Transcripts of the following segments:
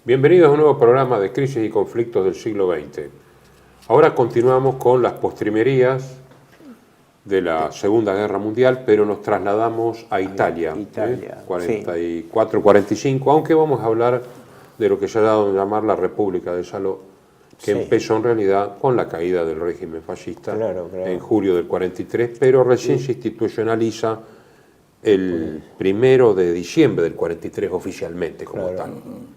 Bienvenidos a un nuevo programa de Crisis y Conflictos del siglo XX. Ahora continuamos con las postrimerías de la Segunda Guerra Mundial, pero nos trasladamos a Italia, Italia, 44-45, aunque vamos a hablar de lo que se ha dado a llamar la República de Saló, que empezó en realidad con la caída del régimen fascista en julio del 43, pero recién se institucionaliza el 1 de diciembre del 43 oficialmente como tal.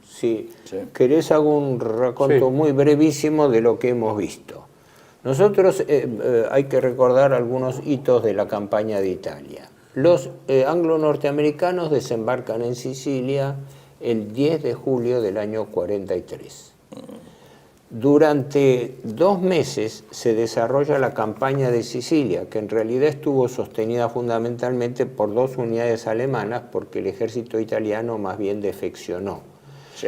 Sí. ¿Querés hago un raconto muy brevísimo de lo que hemos visto? Nosotros hay que recordar algunos hitos de la campaña de Italia. Los anglo-norteamericanos desembarcan en Sicilia el 10 de julio del año 43. Durante 2 meses se desarrolla la campaña de Sicilia, que en realidad estuvo sostenida fundamentalmente por 2 unidades alemanas, porque el ejército italiano más bien defeccionó.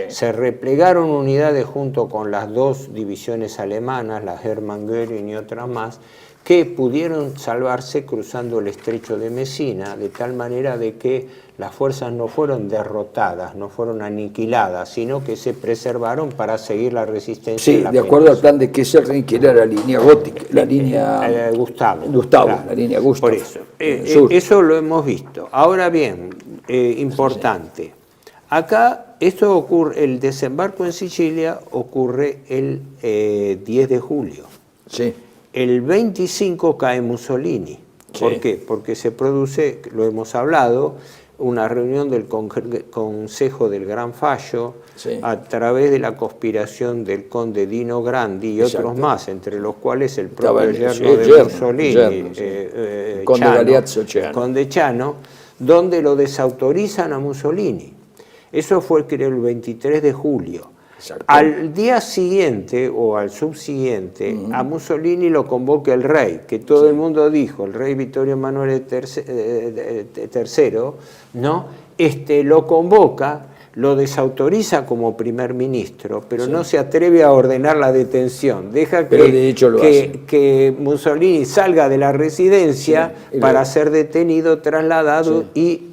Se replegaron unidades junto con las 2 divisiones alemanas, la Hermann Göring y otras más, que pudieron salvarse cruzando el estrecho de Messina, de tal manera de que las fuerzas no fueron derrotadas, no fueron aniquiladas, sino que se preservaron para seguir la resistencia. Sí, de acuerdo al plan de Kesselring, que era la línea gótica, la línea Gustavo, claro, la línea Gustavo. Por eso, eso lo hemos visto. Ahora bien, importante, acá esto ocurre, el desembarco en Sicilia ocurre el 10 de julio. Sí. El 25 cae Mussolini. ¿Por qué? Porque se produce, lo hemos hablado, una reunión del Consejo del Gran Fallo a través de la conspiración del conde Dino Grandi y otros más, entre los cuales el propio yerno de Mussolini, conde Ciano, donde lo desautorizan a Mussolini. Eso fue, creo, el 23 de julio. Al día siguiente o al subsiguiente, a Mussolini lo convoca el rey, que todo el mundo dijo, el rey Vittorio Emanuele III, ¿no? Lo convoca, lo desautoriza como primer ministro, pero no se atreve a ordenar la detención. Deja que Mussolini salga de la residencia para ser detenido, trasladado y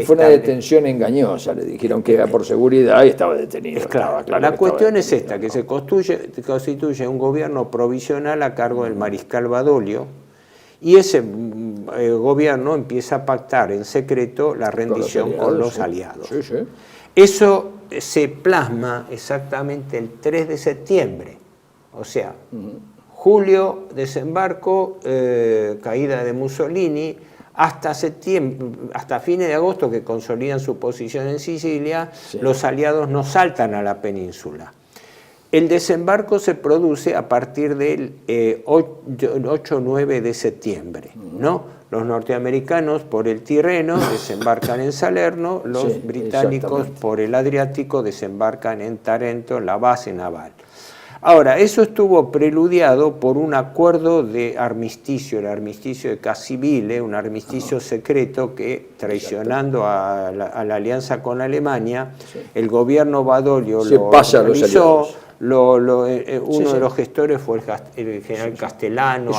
fue una detención engañosa, le dijeron que era por seguridad y estaba detenido. Claro, la cuestión es esta, que se constituye un gobierno provisional a cargo del mariscal Badoglio, y ese gobierno empieza a pactar en secreto la rendición con los aliados. Eso se plasma exactamente el 3 de septiembre, o sea, julio, desembarco, caída de Mussolini, hasta septiembre, hasta fines de agosto, que consolidan su posición en Sicilia, los aliados no saltan a la península. El desembarco se produce a partir del 8-9 de septiembre, ¿no? Los norteamericanos por el Tirreno desembarcan en Salerno, los británicos por el Adriático desembarcan en Tarento, la base naval. Ahora, eso estuvo preludiado por un acuerdo de armisticio, el armisticio de Cassibile, un armisticio secreto que, traicionando a la alianza con Alemania, el gobierno Badoglio lo realizó. Uno de los gestores fue el general Castellano.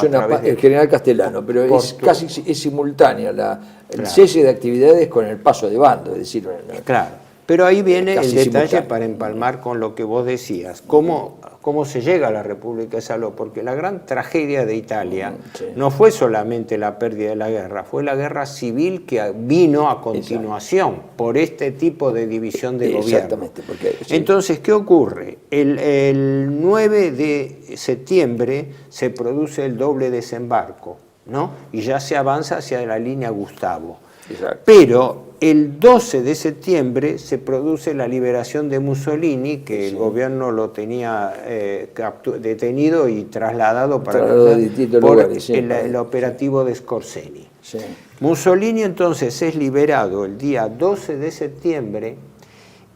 El general Castellano, pero es simultánea el cese de actividades con el paso de bando, es decir... Claro. Pero ahí viene el detalle para empalmar con lo que vos decías. ¿Cómo se llega a la República de Saló? Porque la gran tragedia de Italia no fue solamente la pérdida de la guerra, fue la guerra civil que vino a continuación por este tipo de división de gobierno. Exactamente. Entonces, ¿qué ocurre? El 9 de septiembre se produce el doble desembarco, ¿no? Y ya se avanza hacia la línea Gustavo. Exacto. Pero el 12 de septiembre se produce la liberación de Mussolini, que el gobierno lo tenía detenido y trasladado por el operativo de Skorzeny. Mussolini entonces es liberado el día 12 de septiembre,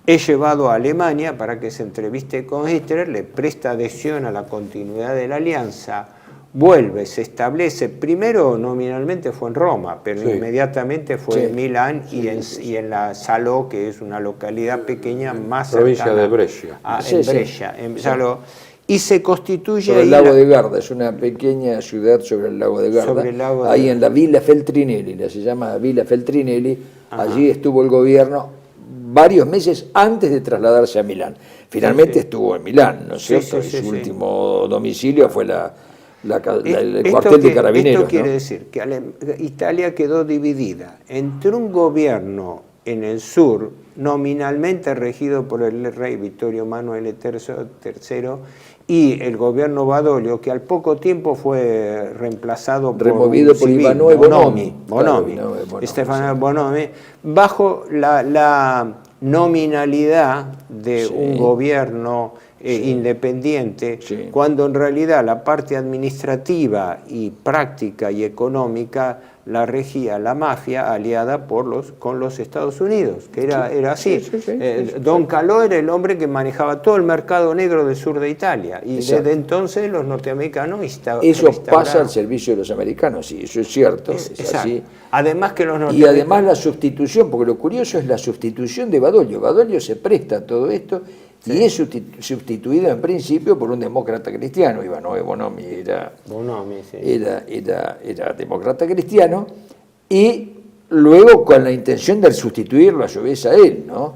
es llevado a Alemania para que se entreviste con Hitler, le presta adhesión a la continuidad de la alianza, vuelve, se establece, primero nominalmente fue en Roma, pero inmediatamente fue en Milán y en la Salò, que es una localidad pequeña más provincia de Brescia. En Salò, y se constituye sobre el lago de Garda, es una pequeña ciudad sobre el lago de Garda, ahí en la Villa Feltrinelli, se llama Villa Feltrinelli, allí estuvo el gobierno varios meses antes de trasladarse a Milán. Finalmente estuvo en Milán, ¿no es cierto? Y su último domicilio fue el cuartel de Carabineros. Esto quiere decir que Italia quedó dividida entre un gobierno en el sur, nominalmente regido por el rey Vittorio Emanuele III, y el gobierno Badoglio, que al poco tiempo fue reemplazado removido por Ivanoe Bonomi. Stefano Bonomi, bajo la nominalidad de un gobierno independiente, cuando en realidad la parte administrativa y práctica y económica la regía la mafia aliada con los Estados Unidos, que era así. Don Calò era el hombre que manejaba todo el mercado negro del sur de Italia, y desde entonces los norteamericanos eso pasa al servicio de los americanos, sí, eso es cierto, es así. Además que los y además la sustitución, porque lo curioso es la sustitución de Badoglio. Badoglio se presta a todo esto y es sustituido en principio por un demócrata cristiano. Ivanoe Bonomi era demócrata cristiano, y luego con la intención de sustituirlo a su vez a él, ¿no?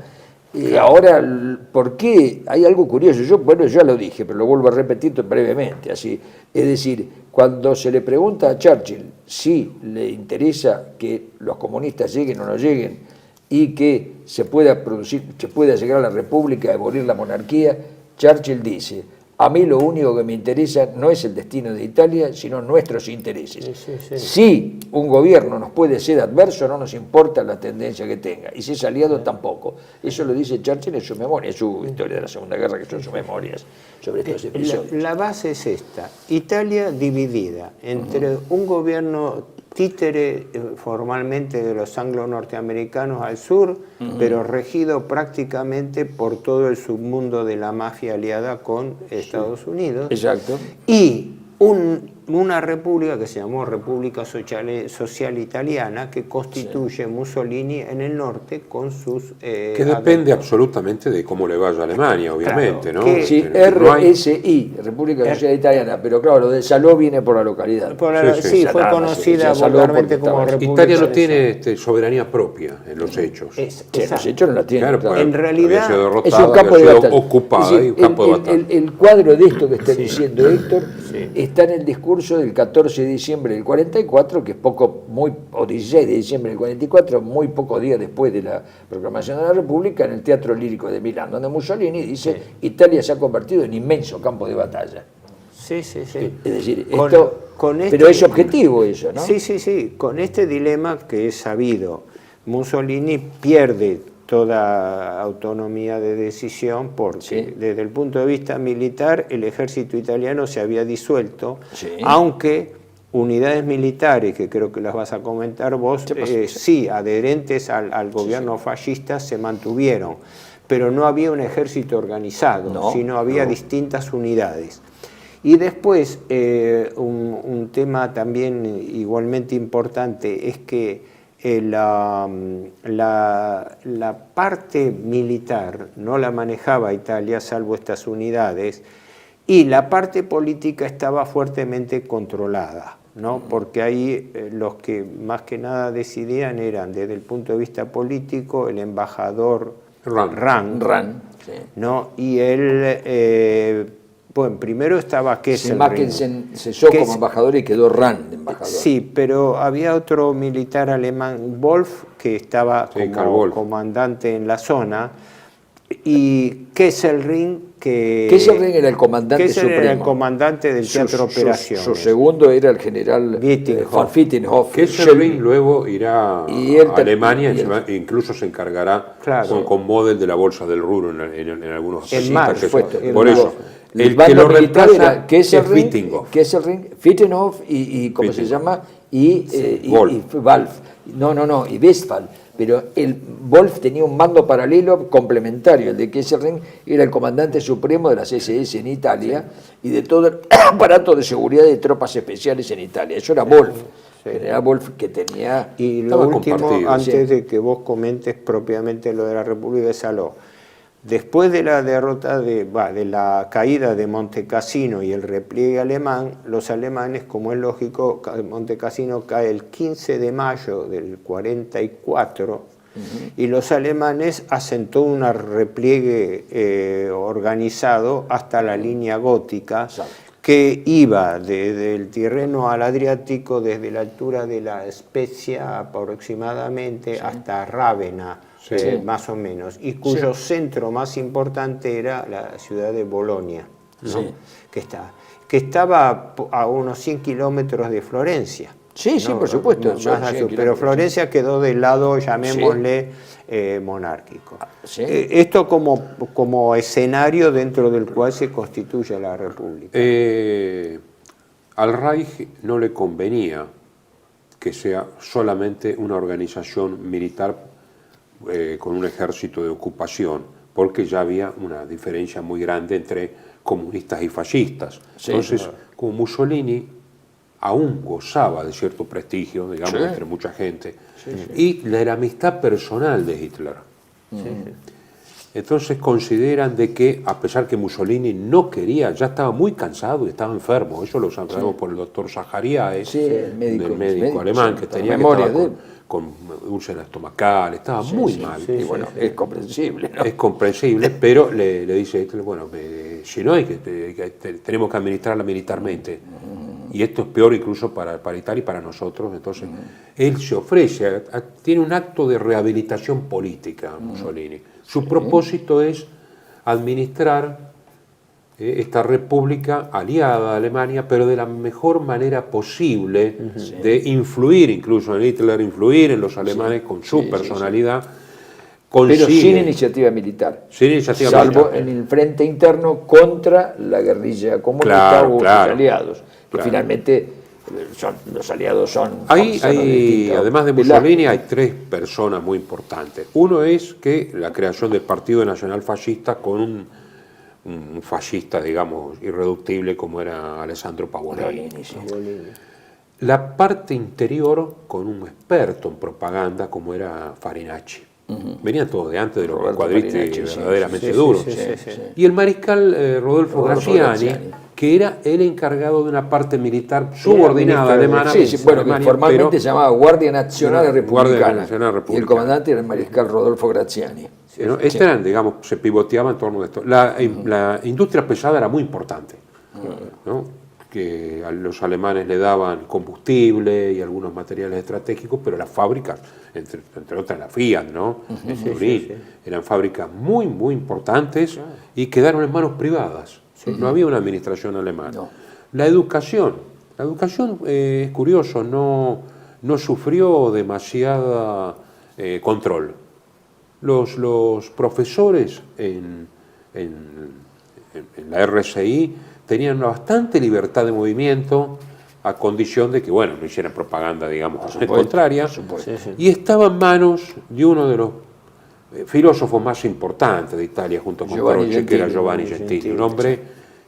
Y ahora, ¿por qué? Hay algo curioso. Yo ya lo dije, pero lo vuelvo a repetir brevemente, así. Es decir, cuando se le pregunta a Churchill si le interesa que los comunistas lleguen o no lleguen, y que se pueda llegar a la república, abolir la monarquía, Churchill dice: a mí lo único que me interesa no es el destino de Italia, sino nuestros intereses. Si un gobierno nos puede ser adverso, no nos importa la tendencia que tenga, y si es aliado tampoco. Eso lo dice Churchill en su memoria, en su historia de la Segunda Guerra, que son sus memorias sobre estos episodios. La base es esta: Italia dividida entre un gobierno títere formalmente de los anglo-norteamericanos al sur, pero regido prácticamente por todo el submundo de la mafia aliada con Estados Unidos. Exacto. Y una república que se llamó República Social Italiana, que constituye Mussolini en el norte con sus... que depende absolutamente de cómo le vaya a Alemania, obviamente, claro, ¿no? Sí, RSI, República Social Italiana, pero claro, lo de Salò viene por la localidad. Fue conocida vulgarmente como República. Italia no tiene soberanía propia en los hechos. En los hechos no la tiene. Claro, claro. En realidad es un campo de batalla. Ocupada, y un campo de batalla. El cuadro de esto que está diciendo Héctor está en el discurso del 14 de diciembre del 44, que es o 16 de diciembre del 44, muy pocos días después de la proclamación de la República, en el Teatro Lírico de Milán, donde Mussolini dice: Italia se ha convertido en inmenso campo de batalla. Sí. Es decir, pero es objetivo eso, ¿no? Sí. Con este dilema que es sabido, Mussolini pierde toda autonomía de decisión porque desde el punto de vista militar el ejército italiano se había disuelto, aunque unidades militares, que creo que las vas a comentar vos, adherentes al gobierno fascista se mantuvieron, pero no había un ejército organizado, sino había distintas unidades. Y después, un tema también igualmente importante es que la parte militar no la manejaba Italia, salvo estas unidades, y la parte política estaba fuertemente controlada, ¿no? Porque ahí los que más que nada decidían eran, desde el punto de vista político, el embajador Rand, ¿no? Y él... Bueno, primero estaba Kesselring. Mackensen cesó como embajador y quedó Rand de embajador. Sí, pero había otro militar alemán, Wolf, que estaba como comandante en la zona, y Kesselring, Kesselring era el comandante supremo. Era el comandante del Teatro Operaciones. Su segundo era el general von Fittenhoff. Kesselring luego irá a Alemania y incluso se encargará con Model de la Bolsa del Ruhr en algunos aspectos. Por eso. El que lo reemplaza es Fittenhoff y ¿cómo se llama? Y Wolf. Y Westphal. Pero Wolf tenía un mando paralelo complementario. El de Kesselring era el comandante supremo de las SS en Italia y de todo el aparato de seguridad de tropas especiales en Italia. Eso era Wolf. General Wolf, que tenía... Y lo último, antes de que vos comentes propiamente lo de la República de Salò, después de la derrota de la caída de Monte Cassino y el repliegue alemán, los alemanes, como es lógico, Monte Cassino cae el 15 de mayo del 44 Y los alemanes hacen todo un repliegue organizado hasta la línea gótica, que iba desde el Tirreno al Adriático, desde la altura de la Spezia aproximadamente hasta Rávena, más o menos, y cuyo centro más importante era la ciudad de Bolonia, ¿no? que estaba a unos 100 kilómetros de Florencia. Sí, sí, por supuesto. Pero Florencia quedó del lado, llamémosle, monárquico. Esto como escenario dentro del cual se constituye la República. Al Reich no le convenía que sea solamente una organización militar con un ejército de ocupación, porque ya había una diferencia muy grande entre comunistas y fascistas. Entonces, como Mussolini aún gozaba de cierto prestigio, digamos, entre mucha gente, y de la amistad personal de Hitler. Entonces consideran de que, a pesar que Mussolini no quería, ya estaba muy cansado y estaba enfermo, eso lo sabemos por el doctor Zachariae, el médico alemán, que tenía con úlceras estomacales, estaba muy mal. Y bueno, es comprensible, ¿no? Es comprensible, pero le dice Hitler, bueno, si no, tenemos que administrarla militarmente. Y esto es peor incluso para Italia y para nosotros. Entonces, él se ofrece, tiene un acto de rehabilitación política, Mussolini. Su propósito es administrar esta república aliada a Alemania, pero de la mejor manera posible, de influir incluso en Hitler, influir en los alemanes con su personalidad. Pero sin iniciativa militar. Sin iniciativa salvo en el frente interno contra la guerrilla comunista o sus aliados. Que finalmente los aliados son... Además de Mussolini, hay tres personas muy importantes. Uno es que la creación del Partido Nacional Fascista con un fascista, digamos, irreductible como era Alessandro Pavolini. La parte interior con un experto en propaganda como era Farinacci. Venían todos de antes de los cuadristi verdaderamente duros. Y el mariscal Rodolfo Graziani, que era el encargado de una parte militar subordinada alemana. Bueno, formalmente se llamaba Guardia Nacional Republicana. Y el comandante era el mariscal Rodolfo Graziani. Eran, digamos, se pivoteaba en torno a esto. La industria pesada era muy importante, ¿no? Que a los alemanes le daban combustible y algunos materiales estratégicos, pero las fábricas, entre otras la Fiat, ¿no? Eran fábricas muy, muy importantes y quedaron en manos privadas. No había una administración alemana. La educación es curioso, no sufrió demasiada control. Los profesores en la RCI tenían una bastante libertad de movimiento, a condición de que, bueno, no hicieran propaganda, digamos, contraria, y estaba en manos de uno de los filósofos más importantes de Italia, junto con Croce, que era Giovanni Gentili, un hombre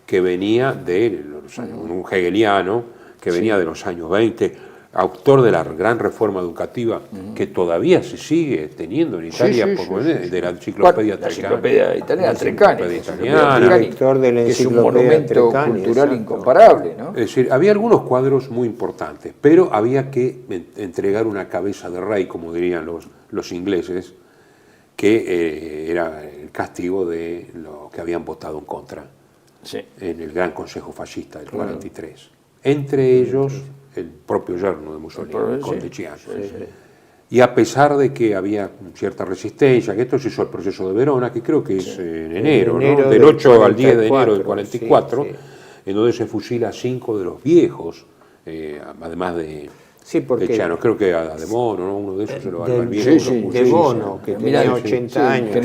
que venía de los años, un hegeliano, que venía de los años 20, autor de la gran reforma educativa que todavía se sigue teniendo en Italia, de la enciclopedia italiana, director de la que es un monumento cultural incomparable, ¿no? Es decir, había algunos cuadros muy importantes, pero había que entregar una cabeza de rey, como dirían los ingleses, que era el castigo de lo que habían votado en contra en el Gran Consejo Fascista del 43. Entre ellos el propio yerno de Mussolini, el conde Chiano. Y a pesar de que había cierta resistencia, que esto se hizo el proceso de Verona, que creo que es en enero, ¿no? Del 8 al 10 de enero del 44, en donde se fusila a 5 de los viejos, además de Chiano, creo que a De Bono, ¿no? Uno de esos se lo va al viejo. De Bono, que tenía 80 años.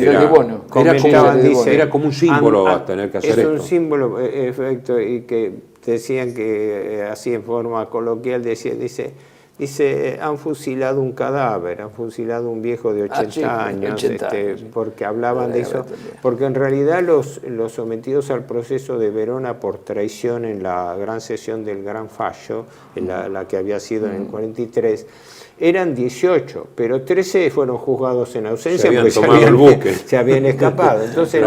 Era como un símbolo a tener que hacer esto. Es un símbolo, efecto, y que decían que, así en forma coloquial, dice, han fusilado un cadáver, han fusilado un viejo de 80 años, porque hablaban de eso, porque en realidad los sometidos al proceso de Verona por traición en la gran sesión del Gran Fallo, en la que había sido en el 43, eran 18, pero 13 fueron juzgados en ausencia porque se habían escapado. Entonces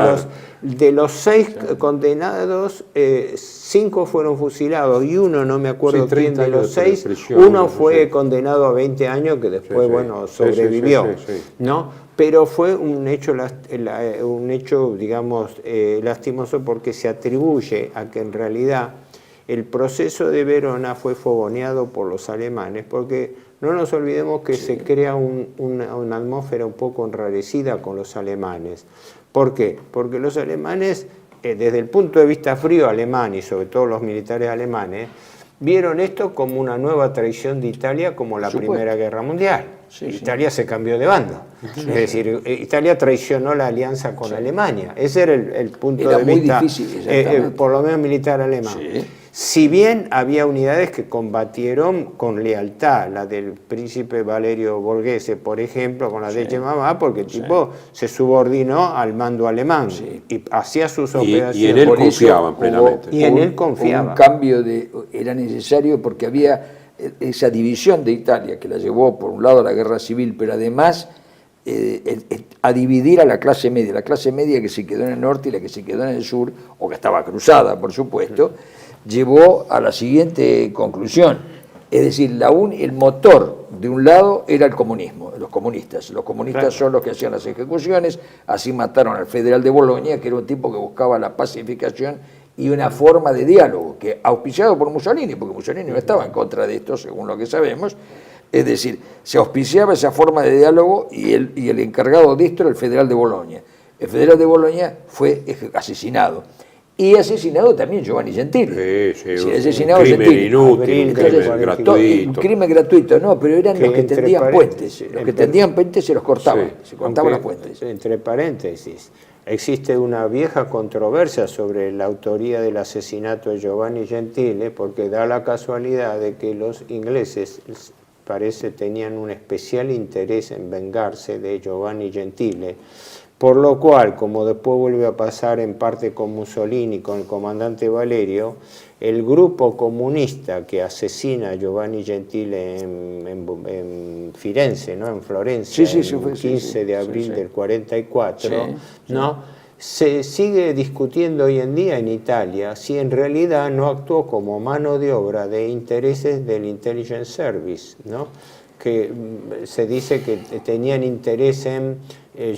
De los 6 condenados, 5 fueron fusilados y uno, no me acuerdo quién de los 6, uno fue condenado a 20 años que después, sobrevivió, ¿no? Pero fue un hecho, digamos, lastimoso porque se atribuye a que en realidad el proceso de Verona fue fogoneado por los alemanes, porque no nos olvidemos que se crea una atmósfera un poco enrarecida con los alemanes. ¿Por qué? Porque los alemanes, desde el punto de vista frío alemán y sobre todo los militares alemanes, vieron esto como una nueva traición de Italia como la Primera Guerra Mundial. Italia se cambió de bando. Es decir, Italia traicionó la alianza con Alemania. Ese era el punto de vista, por lo menos militar alemán. Si bien había unidades que combatieron con lealtad, la del príncipe Valerio Borghese, por ejemplo, con la de Mamá, porque el tipo se subordinó al mando alemán y hacía sus operaciones. Y en él confiaban plenamente. Y en él confiaban. Un cambio era necesario porque había esa división de Italia que la llevó por un lado a la guerra civil, pero además a dividir a la clase media que se quedó en el norte y la que se quedó en el sur, o que estaba cruzada, por supuesto, llevó a la siguiente conclusión. Es decir, el motor de un lado era el comunismo, los comunistas. Los comunistas son los que hacían las ejecuciones, así mataron al federal de Bolonia, que era un tipo que buscaba la pacificación y una forma de diálogo, que auspiciado por Mussolini, porque Mussolini no estaba en contra de esto, según lo que sabemos. Es decir, se auspiciaba esa forma de diálogo y el encargado de esto era el federal de Bolonia. El federal de Bolonia fue asesinado. Y asesinado también Giovanni Gentile. Un crimen inútil, un crimen gratuito. Un crimen gratuito, no, pero eran los que tendían puentes. Los que tendían puentes se los cortaban, se cortaban los puentes. Entre paréntesis, existe una vieja controversia sobre la autoría del asesinato de Giovanni Gentile, porque da la casualidad de que los ingleses parece tenían un especial interés en vengarse de Giovanni Gentile, por lo cual, como después vuelve a pasar en parte con Mussolini, con el comandante Valerio, el grupo comunista que asesina a Giovanni Gentile en Firenze, ¿no? En Florencia, el 15 de abril del 44, ¿no? Se sigue discutiendo hoy en día en Italia si en realidad no actuó como mano de obra de intereses del Intelligence Service, ¿no? Que se dice que tenían interés en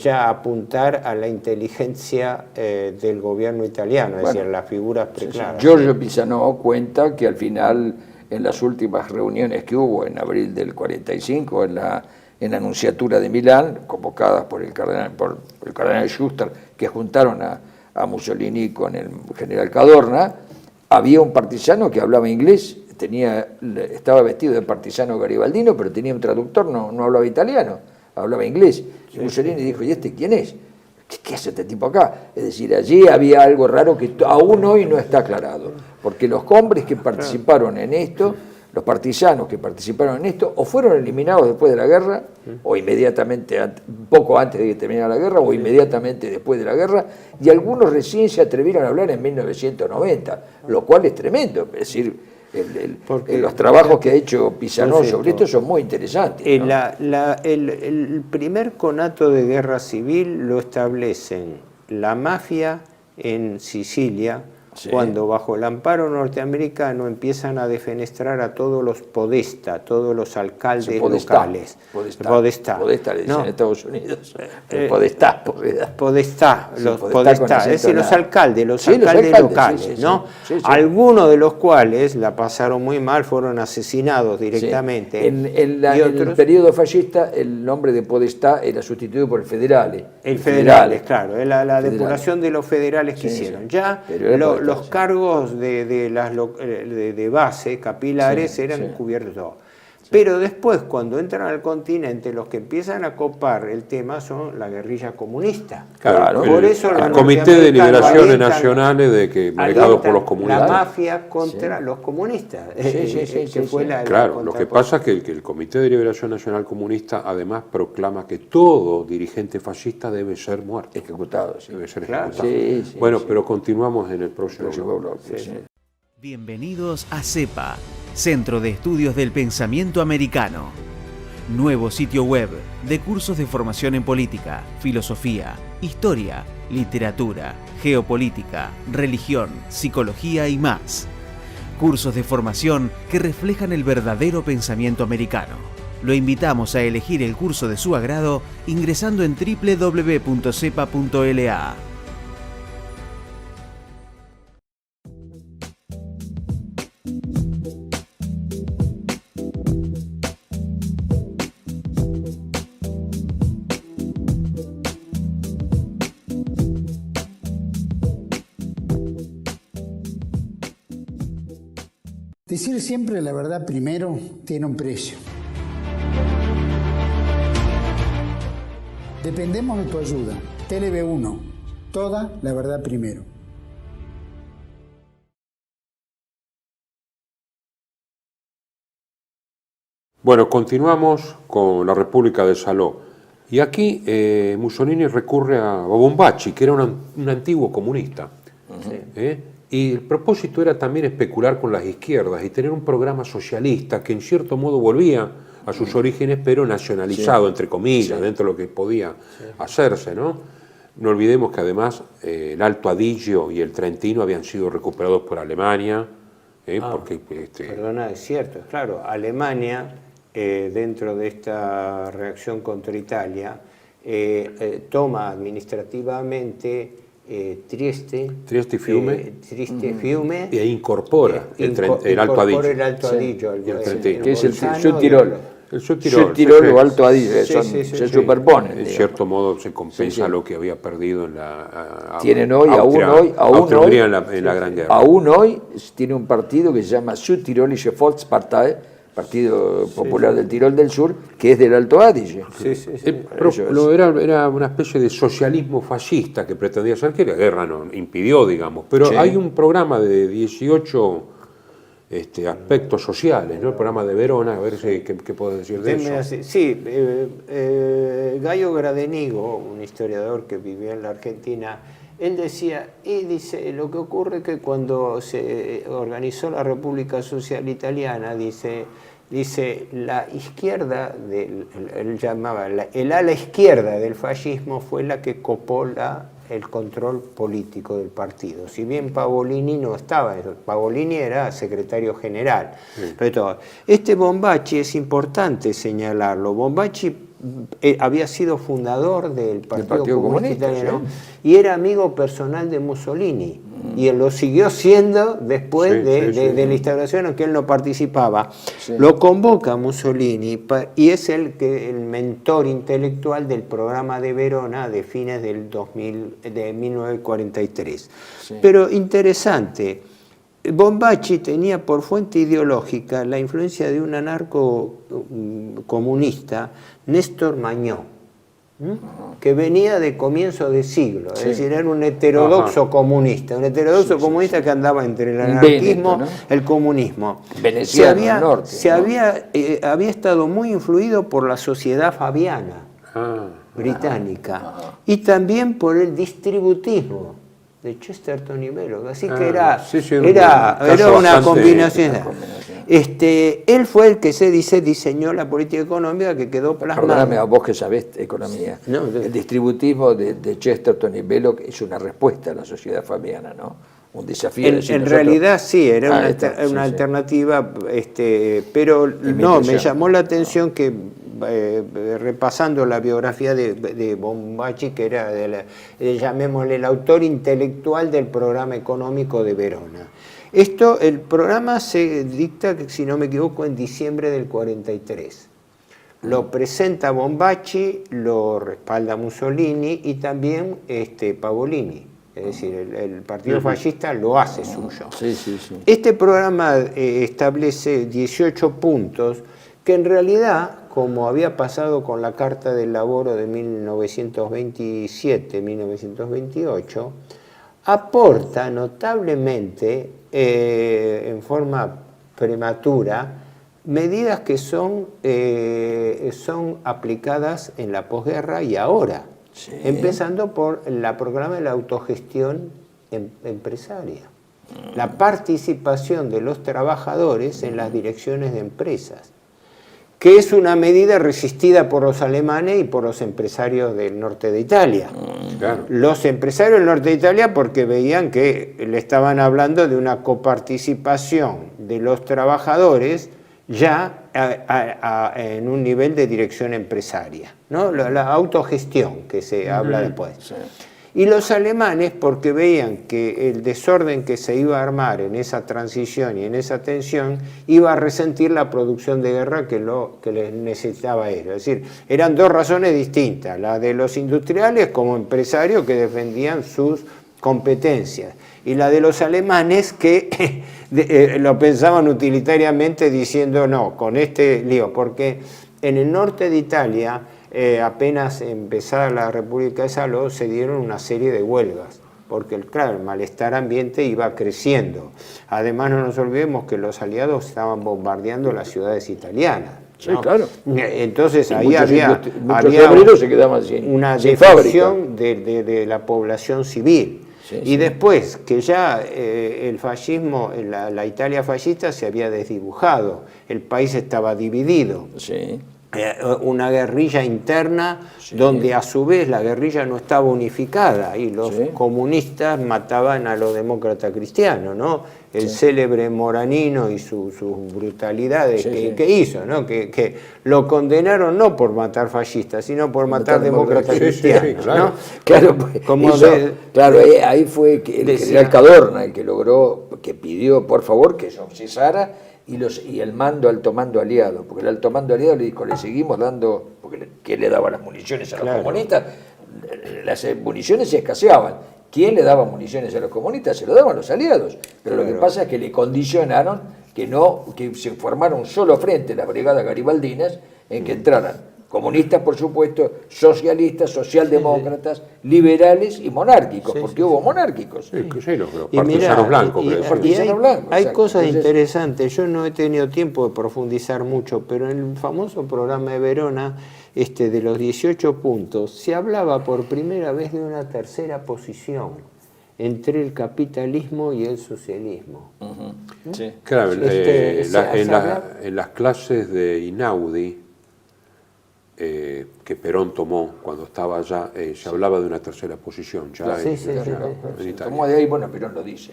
ya apuntar a la inteligencia del gobierno italiano, es decir, las figuras preclaras. Giorgio Pisano cuenta que al final, en las últimas reuniones que hubo en abril del 45, en la Nunciatura de Milán, convocadas por el cardenal Schuster, que juntaron a Mussolini con el general Cadorna, había un partisano que hablaba inglés, estaba vestido de partisano garibaldino, pero tenía un traductor, no hablaba italiano, hablaba inglés. Y Mussolini dijo, ¿y este quién es? ¿Qué hace este tipo acá? Es decir, allí había algo raro que aún hoy no está aclarado, porque los hombres que participaron en esto, los partisanos que participaron en esto, o fueron eliminados después de la guerra, o inmediatamente, poco antes de que terminara la guerra, o inmediatamente después de la guerra, y algunos recién se atrevieron a hablar en 1990, lo cual es tremendo. Es decir, los trabajos que ha hecho Pisano sobre esto son muy interesantes, ¿no? El primer conato de guerra civil lo establecen la mafia en Sicilia, cuando bajo el amparo norteamericano empiezan a defenestrar a todos los podesta, todos los alcaldes locales. Podestá le dicen en Estados Unidos. Podestá, es decir, los alcaldes locales, ¿no? Algunos de los cuales la pasaron muy mal, fueron asesinados directamente. En el periodo fascista el nombre de Podestá era sustituido por el federale. El federales, claro, la depuración de los federales que hicieron. Ya los cargos de base, capilares, eran cubiertos. Pero después, cuando entran al continente, los que empiezan a copar el tema son la guerrilla comunista. Claro, por eso el Comité de Liberaciones Nacionales manejado por los comunistas. La mafia contra los comunistas. Claro, lo que pasa es que el Comité de Liberación Nacional Comunista además proclama que todo dirigente fascista debe ser muerto. Ejecutado. Debe ser ejecutado. Pero continuamos en el próximo bloque. Bienvenidos a CEPA, Centro de Estudios del Pensamiento Americano. Nuevo sitio web de cursos de formación en política, filosofía, historia, literatura, geopolítica, religión, psicología y más. Cursos de formación que reflejan el verdadero pensamiento americano. Lo invitamos a elegir el curso de su agrado ingresando en www.cepa.la. Decir siempre la verdad primero tiene un precio. Dependemos de tu ayuda. TLB1, toda la verdad primero. Bueno, continuamos con la República de Saló. Y aquí Mussolini recurre a Bombaci, que era un antiguo comunista. Y el propósito era también especular con las izquierdas y tener un programa socialista que en cierto modo volvía a sus orígenes, pero nacionalizado, entre comillas, dentro de lo que podía hacerse, ¿no? No olvidemos que además el Alto Adigio y el Trentino habían sido recuperados por Alemania. Porque, Perdona, es cierto, claro, Alemania, dentro de esta reacción contra Italia, toma administrativamente Trieste y Fiume, e incorpora el Alto Adigio. El Alto Adigio, que es el Südtirol. El Südtirol o Alto Adigio, se superponen. En cierto modo se compensa lo que había perdido en la tienen hoy, Austria-Hungría en la Gran Guerra. Aún hoy tiene un partido que se llama Südtirolische Volkspartei, Partido Popular del Tirol del Sur, que es del Alto Adige. Era una especie de socialismo fascista que pretendía ser, que la guerra no impidió, digamos. Pero hay un programa de 18 aspectos sociales, ¿no? El programa de Verona, a ver qué puedo decir de eso. Sí, Gaio Gradenigo, un historiador que vivió en la Argentina, él decía, dice, lo que ocurre es que cuando se organizó la República Social Italiana, dice la izquierda, él llamaba, el ala izquierda del fascismo fue la que copó el control político del partido. Si bien Pavolini no estaba, Pavolini era secretario general. Pero este Bombaci es importante señalarlo. Bombaci había sido fundador del Partido Comunista Italiano y era amigo personal de Mussolini. Y él lo siguió siendo después de la instauración, aunque él no participaba. Lo convoca Mussolini y es el mentor intelectual del programa de Verona de fines de 1943. Pero interesante, Bombaci tenía por fuente ideológica la influencia de un anarco comunista, Néstor Mañó, que venía de comienzo de siglo, es decir, era un heterodoxo comunista, comunista que andaba entre el anarquismo, el comunismo. Veneciano, había estado muy influido por la sociedad fabiana británica y también por el distributismo de Chesterton y Belloc, así que era una combinación. Él fue el que diseñó la política económica que quedó plasmada. Perdóname, a vos que sabés economía. El distributismo de Chesterton y Belloc es una respuesta a la sociedad fabiana, ¿no? Un desafío. En realidad sí, era una alternativa, pero no, me llamó la atención que repasando la biografía de Bombaci, que era llamémosle el autor intelectual del programa económico de Verona. El programa se dicta, si no me equivoco, en diciembre del 43. Lo presenta Bombaci, lo respalda Mussolini y también Pavolini. Es decir, el partido fascista lo hace suyo. Este programa establece 18 puntos que en realidad, como había pasado con la Carta del Laboro de 1927-1928, aporta notablemente, en forma prematura, medidas que son aplicadas en la posguerra y ahora, empezando por el programa de la autogestión empresaria, la participación de los trabajadores en las direcciones de empresas. que es una medida resistida por los alemanes y por los empresarios del norte de Italia. Claro. Los empresarios del norte de Italia porque veían que le estaban hablando de una coparticipación de los trabajadores ya en un nivel de dirección empresaria, ¿no? La autogestión que se habla después. Sí. Y los alemanes porque veían que el desorden que se iba a armar en esa transición y en esa tensión iba a resentir la producción de guerra que les necesitaba ellos. Es decir, eran dos razones distintas, la de los industriales como empresarios que defendían sus competencias y la de los alemanes que lo pensaban utilitariamente diciendo no, con este lío, porque en el norte de Italia apenas empezada la República de Salò se dieron una serie de huelgas, porque claro, el malestar ambiente iba creciendo. Además no nos olvidemos que los aliados estaban bombardeando las ciudades italianas. Sí, ¿no? Claro. Entonces y ahí había se quedaban una defensión de la población civil. Sí, y después que ya el fascismo, la Italia fascista se había desdibujado, el país estaba dividido. Sí. Una guerrilla interna donde a su vez la guerrilla no estaba unificada y los comunistas mataban a los demócratas cristianos, ¿no? El célebre Moranino y sus brutalidades que hizo, ¿no? Que lo condenaron no por matar fascistas, sino por matar demócratas cristianos, claro. ¿no? Claro, como claro, ahí fue que el general Cadorna el que logró, que pidió por favor que se cesara y el alto mando aliado, porque el alto mando aliado le dijo, le seguimos dando, porque ¿quién le daba las municiones a los comunistas? Las municiones se escaseaban. ¿Quién le daba municiones a los comunistas? Se lo daban los aliados. Pero lo que pasa es que le condicionaron que se formara un solo frente, las brigadas garibaldinas, en que entraran comunistas, por supuesto, socialistas, socialdemócratas, liberales y monárquicos, porque hubo monárquicos. Sí, los partisanos blancos. Hay cosas interesantes, yo no he tenido tiempo de profundizar mucho, pero en el famoso programa de Verona, de los 18 puntos, se hablaba por primera vez de una tercera posición entre el capitalismo y el socialismo. ¿No? Sí. Claro, en las clases de Inaudi, que Perón tomó cuando estaba allá, se hablaba de una tercera posición. Tomó de ahí, bueno, Perón lo dice.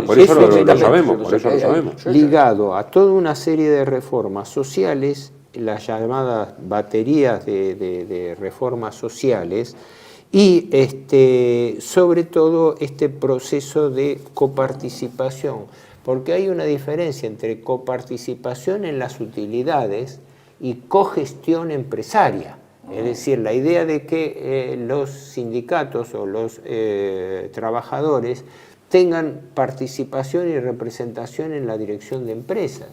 Por eso lo sabemos. Ligado a toda una serie de reformas sociales, las llamadas baterías de reformas sociales, y sobre todo este proceso de coparticipación, porque hay una diferencia entre coparticipación en las utilidades y cogestión empresaria. Es decir, la idea de que los sindicatos o los trabajadores tengan participación y representación en la dirección de empresas.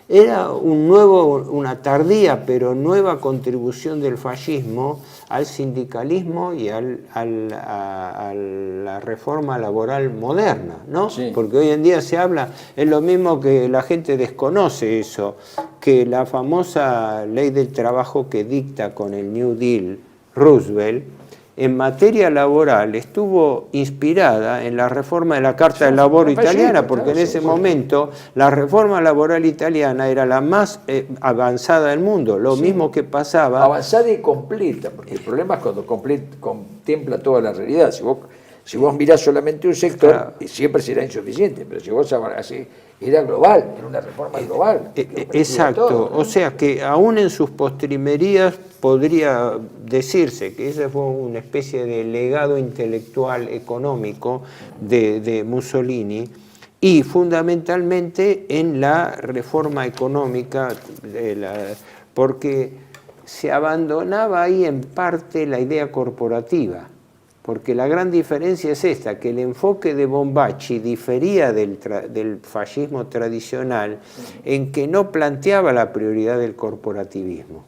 Era una tardía pero nueva contribución del fascismo al sindicalismo y a la reforma laboral moderna, ¿no? Sí. Porque hoy en día se habla, es lo mismo que la gente desconoce eso, que la famosa ley del trabajo que dicta con el New Deal Roosevelt, en materia laboral estuvo inspirada en la reforma de la Carta del Lavoro italiana, porque en ese momento la reforma laboral italiana era la más avanzada del mundo, lo mismo que pasaba... Avanzada y completa, porque el problema es cuando contempla toda la realidad. Si vos mirás solamente un sector, siempre será insuficiente, pero si vos así, era global, era una reforma global. Exacto, todo, ¿no? O sea que aún en sus postrimerías podría decirse que ese fue una especie de legado intelectual económico de Mussolini, y fundamentalmente en la reforma económica, porque se abandonaba ahí en parte la idea corporativa. Porque la gran diferencia es esta, que el enfoque de Bombaci difería del fascismo tradicional en que no planteaba la prioridad del corporativismo.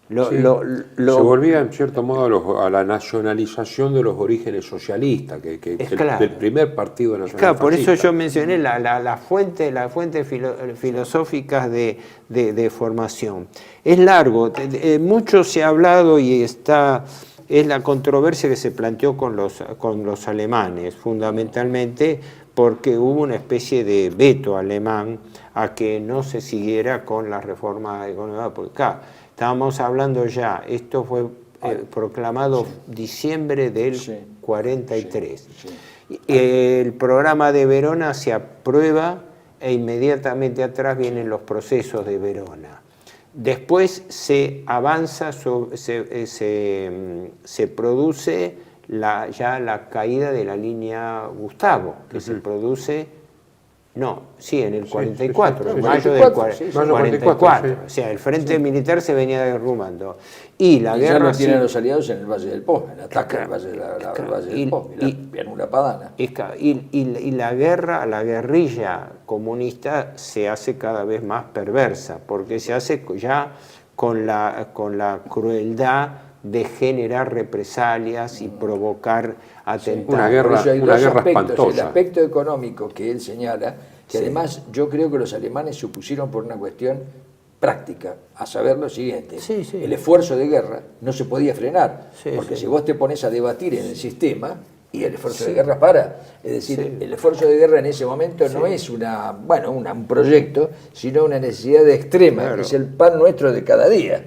Se volvía en cierto modo a la nacionalización de los orígenes socialistas, del primer partido nacional. Claro, por eso yo mencioné las fuentes filosóficas de formación. Es largo, mucho se ha hablado y es la controversia que se planteó con los alemanes, fundamentalmente porque hubo una especie de veto alemán a que no se siguiera con la reforma económica, porque claro, estábamos hablando ya, esto fue proclamado diciembre del 43. El programa de Verona se aprueba e inmediatamente atrás vienen los procesos de Verona. Después se avanza, se produce ya la caída de la línea Gustavo, que se produce, en el 44, en mayo del 44. O sea, el frente militar se venía derrumbando. Y la guerra... ya lo tienen los aliados en el Valle del Po, en el ataque al Valle del Po, en una padana. Y la guerrilla comunista se hace cada vez más perversa, porque se hace ya con la crueldad de generar represalias y provocar atentados. Una guerra espantosa. El aspecto económico que él señala, que además yo creo que los alemanes se opusieron por una cuestión práctica, a saber lo siguiente, el esfuerzo de guerra no se podía frenar, porque si vos te pones a debatir en el sistema, y el esfuerzo de guerra para. Es decir, el esfuerzo de guerra en ese momento no es un proyecto, sino una necesidad extrema, que es el pan nuestro de cada día.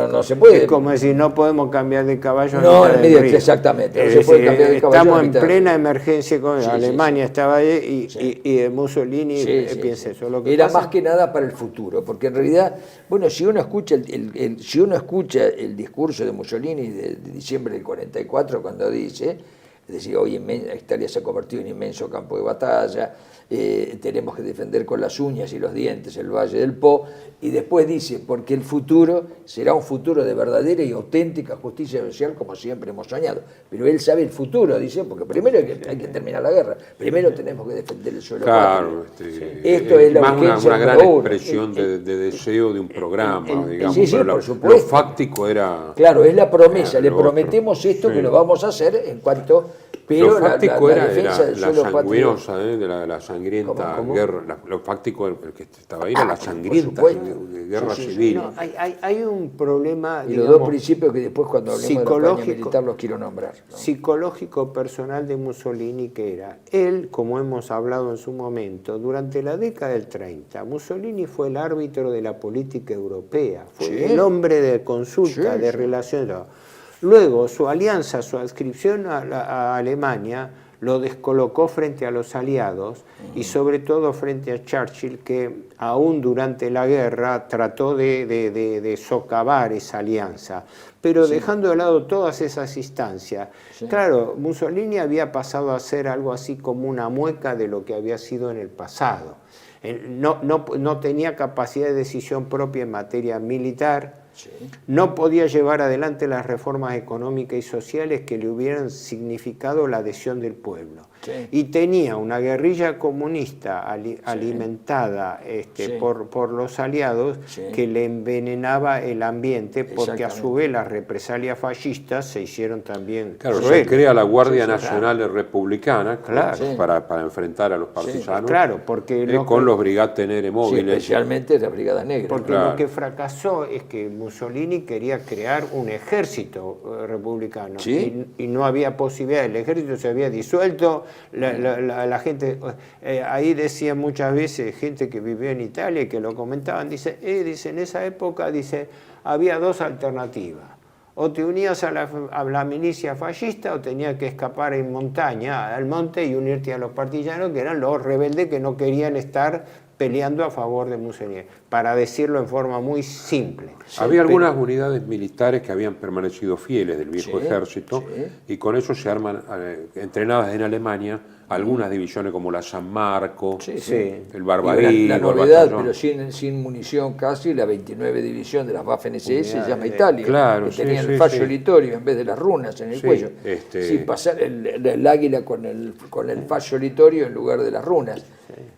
No se puede. Es como decir, no podemos cambiar de caballo. Exactamente. No se puede cambiar de caballo. Estamos en plena emergencia con Alemania, estaba ahí y Mussolini piensa eso. Lo que era más que nada para el futuro, porque en realidad, si uno escucha el discurso de Mussolini de diciembre del 44, cuando dice... Es decir, hoy Italia se ha convertido en inmenso campo de batalla, tenemos que defender con las uñas y los dientes el Valle del Po, y después dice, porque el futuro será un futuro de verdadera y auténtica justicia social como siempre hemos soñado. Pero él sabe el futuro, dice, porque primero hay que terminar la guerra, primero tenemos que defender el suelo patrio. Esto es la más una gran expresión de deseo de un programa, digamos. Por supuesto. Lo fáctico era... Claro, es la promesa, le prometemos esto que lo vamos a hacer en cuanto... Pero lo fáctico la defensa del la suelo sanguinosa, de la sangrienta guerra. Lo fáctico, el que estaba ahí, era la sangrienta guerra civil. Hay un problema. Y los dos principios que después, cuando hablemos de la campaña militar, los quiero nombrar. Psicológico personal de Mussolini, que era él, como hemos hablado en su momento, durante la década del 30, Mussolini fue el árbitro de la política europea, fue el hombre de consulta, de relaciones. Luego, su alianza, su adscripción a Alemania, lo descolocó frente a los aliados y sobre todo frente a Churchill, que aún durante la guerra trató de socavar esa alianza. Pero dejando de lado todas esas instancias, claro, Mussolini había pasado a ser algo así como una mueca de lo que había sido en el pasado. No tenía capacidad de decisión propia en materia militar. No podía llevar adelante las reformas económicas y sociales que le hubieran significado la adhesión del pueblo. Y tenía una guerrilla comunista alimentada por los aliados que le envenenaba el ambiente, porque a su vez las represalias fascistas se hicieron también crueles. Se crea la Guardia Nacional Republicana para enfrentar a los partisanos con los brigatenere móviles. Especialmente las brigadas negras. Porque lo que fracasó es que Mussolini quería crear un ejército republicano y no había posibilidad. El ejército se había disuelto. La gente, ahí decía muchas veces gente que vivió en Italia y que lo comentaban, dice, en esa época había dos alternativas: o te unías a la milicia fascista o tenías que escapar en montaña al monte y unirte a los partisanos, que eran los rebeldes que no querían estar peleando a favor de Mussolini, para decirlo en forma muy simple. Había algunas unidades militares que habían permanecido fieles del viejo ejército y con eso se arman, entrenadas en Alemania, algunas divisiones como la San Marco, el Barbarín. La novedad, pero sin munición casi, la 29 división de las Waffen-SS se llama Italia, que tenía el fallo litorio en vez de las runas en el cuello. Sin pasar el águila con el fallo litorio en lugar de las runas.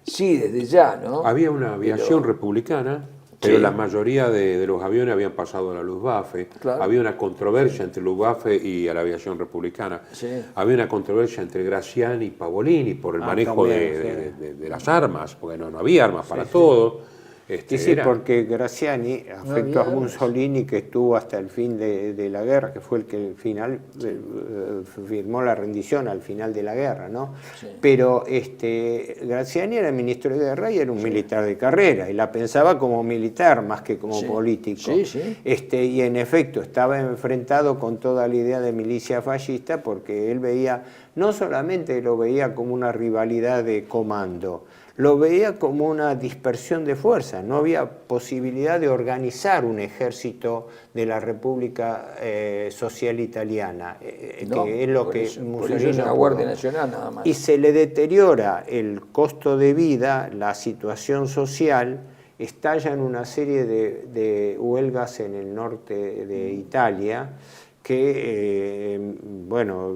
Desde ya, ¿no? Había una aviación republicana, pero la mayoría de los aviones habían pasado a la Luftwaffe. Había una controversia entre Luftwaffe y a la aviación republicana. Había una controversia entre Graziani y Pavolini por el manejo de las armas, porque no había armas para todo. Sí, porque Graziani afectó a Mussolini, que estuvo hasta el fin de la guerra, que fue el que al final firmó la rendición al final de la guerra, ¿no? Sí. Pero Graziani era ministro de guerra y era un militar de carrera, y la pensaba como militar más que como político. Sí, sí. Y en efecto estaba enfrentado con toda la idea de milicia fascista, porque él veía, no solamente lo veía como una rivalidad de comando, lo veía como una dispersión de fuerzas. No había posibilidad de organizar un ejército de la República Social Italiana, que es lo que Mussolini es una Guardia Nacional nada más. Y se le deteriora el costo de vida, la situación social, estallan una serie de huelgas en el norte de Italia que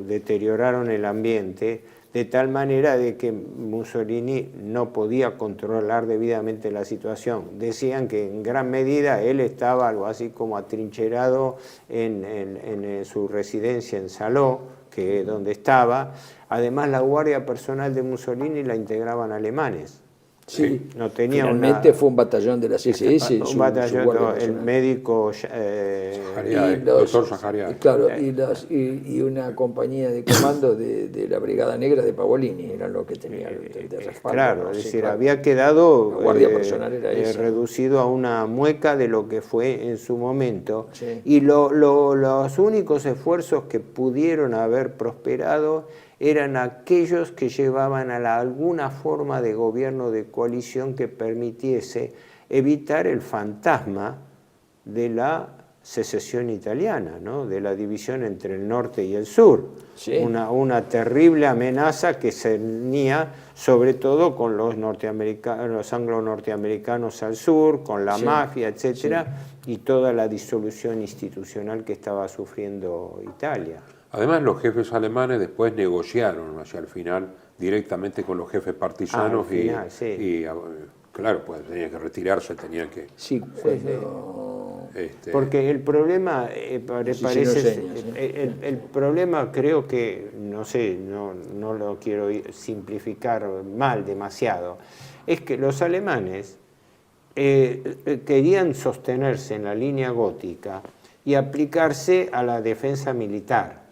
deterioraron el ambiente, de tal manera de que Mussolini no podía controlar debidamente la situación. Decían que en gran medida él estaba algo así como atrincherado en su residencia en Salò, que es donde estaba. Además, la guardia personal de Mussolini la integraban alemanes. Sí, no tenía finalmente fue un batallón de la CSS. Un batallón, el médico el doctor Zaharian. Claro, y una compañía de comando de la Brigada Negra de Pavolini, eran los que tenían de respaldo. Claro, es decir, había quedado guardia personal era reducido a una mueca de lo que fue en su momento. Sí. Y los únicos esfuerzos que pudieron haber prosperado eran aquellos que llevaban a alguna forma de gobierno de coalición que permitiese evitar el fantasma de la secesión italiana, ¿no? De la división entre el norte y el sur. Sí. Una terrible amenaza que se venía sobre todo con los anglo-norteamericanos al sur, con la mafia, etcétera, y toda la disolución institucional que estaba sufriendo Italia. Además, los jefes alemanes después negociaron hacia el final directamente con los jefes partisanos claro, pues tenían que retirarse, tenían que... Sí, porque el problema parece... El problema creo que, no sé, no lo quiero simplificar mal demasiado, es que los alemanes querían sostenerse en la línea gótica y aplicarse a la defensa militar,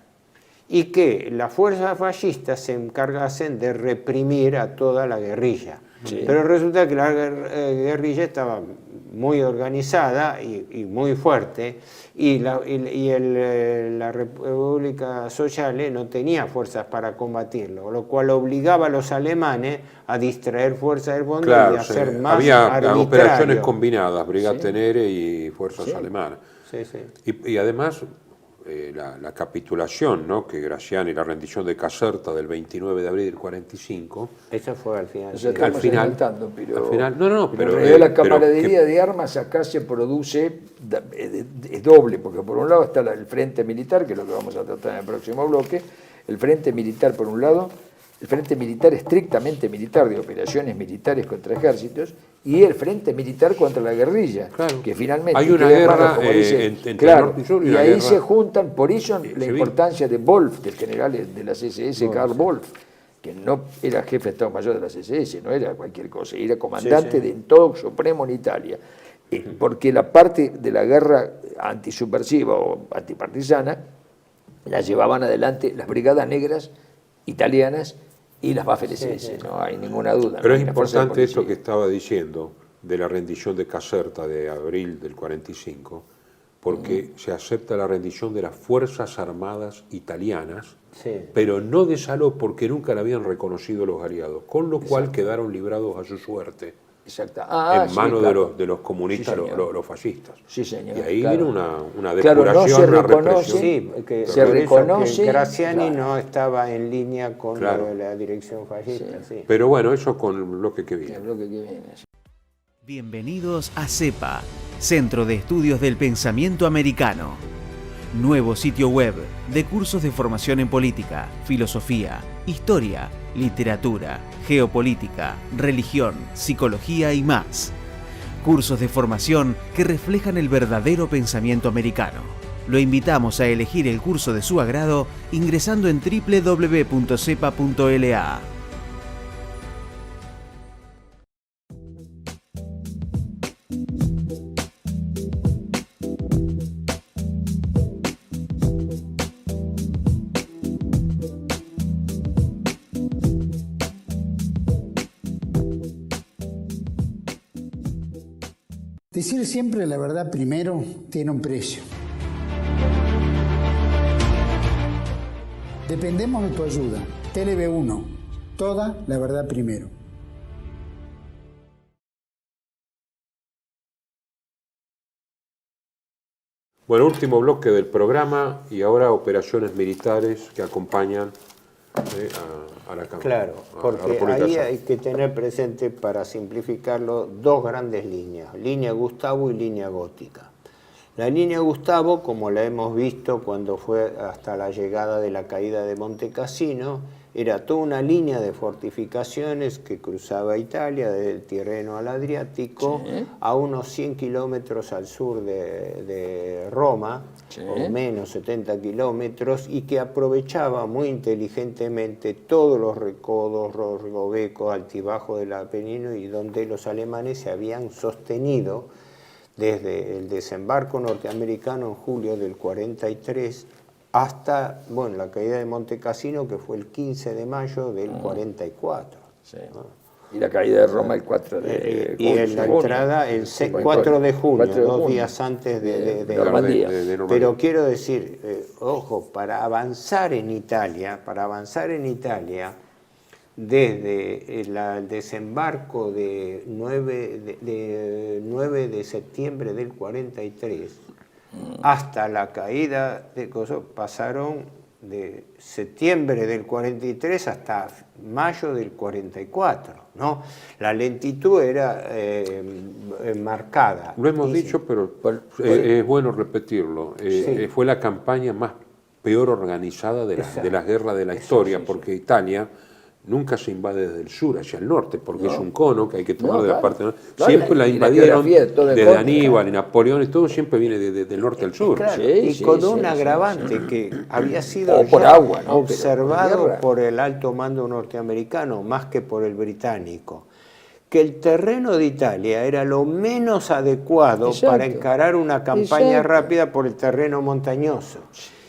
y que las fuerzas fascistas se encargasen de reprimir a toda la guerrilla. Sí. Pero resulta que la guerrilla estaba muy organizada y muy fuerte, y la República Sociale no tenía fuerzas para combatirlo, lo cual obligaba a los alemanes a distraer fuerzas del fondo y a hacer más Había operaciones combinadas, Brigate Tenere y fuerzas alemanas. Sí, sí. Y además... La capitulación, ¿no? Que Graziani, la rendición de Caserta del 29 de abril del 45. Eso fue al final. O sea, al final, pero la camaradería de armas acá se produce, es doble, porque por un lado está el frente militar, que es lo que vamos a tratar en el próximo bloque. El frente militar, por un lado, el frente militar estrictamente militar, de operaciones militares contra ejércitos, y el frente militar contra la guerrilla, que finalmente hay una guerra entre norte y sur, y ahí se juntan, por eso la importancia de Wolf, del general de la CSS, Karl Wolf, que no era jefe de Estado Mayor de la CSS, no era cualquier cosa, era comandante de todo supremo en Italia, porque la parte de la guerra antisubversiva o antipartisana la llevaban adelante las brigadas negras italianas y las Waffen-SS, no hay ninguna duda. Pero es importante esto que estaba diciendo de la rendición de Caserta de abril del 45, porque se acepta la rendición de las Fuerzas Armadas italianas, pero no de Salò, porque nunca la habían reconocido los aliados, con lo cual quedaron librados a su suerte. Exacto. En manos de los comunistas, los fascistas. Sí, señor. Y ahí viene una depuración, una represión. Sí, se reconoce que Graziani no estaba en línea con la dirección fascista. Sí. Pero bueno, eso con el bloque que viene. Bienvenidos a CEPA, Centro de Estudios del Pensamiento Americano. Nuevo sitio web de cursos de formación en política, filosofía, historia, literatura, geopolítica, religión, psicología y más. Cursos de formación que reflejan el verdadero pensamiento americano. Lo invitamos a elegir el curso de su agrado ingresando en www.cepa.la. Decir siempre la verdad primero tiene un precio. Dependemos de tu ayuda. TLB1, toda la verdad primero. Bueno, último bloque del programa y ahora operaciones militares que acompañan a la Cámara. Claro, porque ahí hay que tener presente, para simplificarlo, dos grandes líneas, línea Gustavo y línea Gótica. La línea Gustavo, como la hemos visto cuando fue hasta la llegada de la caída de Monte Cassino, era toda una línea de fortificaciones que cruzaba Italia, desde el Tirreno al Adriático, sí, a unos 100 kilómetros al sur de Roma, sí, o menos 70 kilómetros, y que aprovechaba muy inteligentemente todos los recodos, los recovecos, altibajos del Apenino, y donde los alemanes se habían sostenido desde el desembarco norteamericano en julio del 43 hasta, bueno, la caída de Monte Cassino, que fue el 15 de mayo del 44. Sí. ¿No? Y la caída de Roma el 4 de junio. Y en la entrada el 4 de junio, 2 días antes de Normandía. Pero quiero decir, ojo, para avanzar en Italia, desde el desembarco de 9 de septiembre del 43 hasta la caída de Kosovo, pasaron de septiembre del 43 hasta mayo del 44, ¿no? La lentitud era marcada. Lo hemos dicho, pero es bueno repetirlo. Sí. Fue la campaña más peor organizada de las guerras de la historia, porque Italia nunca se invade desde el sur hacia el norte, porque es un cono que hay que tomar de la parte norte. Siempre la invadieron desde Aníbal y Napoleón, y todo siempre viene del norte al sur. Claro, y con un agravante que había sido por agua, ¿no? Observado por el alto mando norteamericano más que por el británico, que el terreno de Italia era lo menos adecuado para encarar una campaña rápida por el terreno montañoso.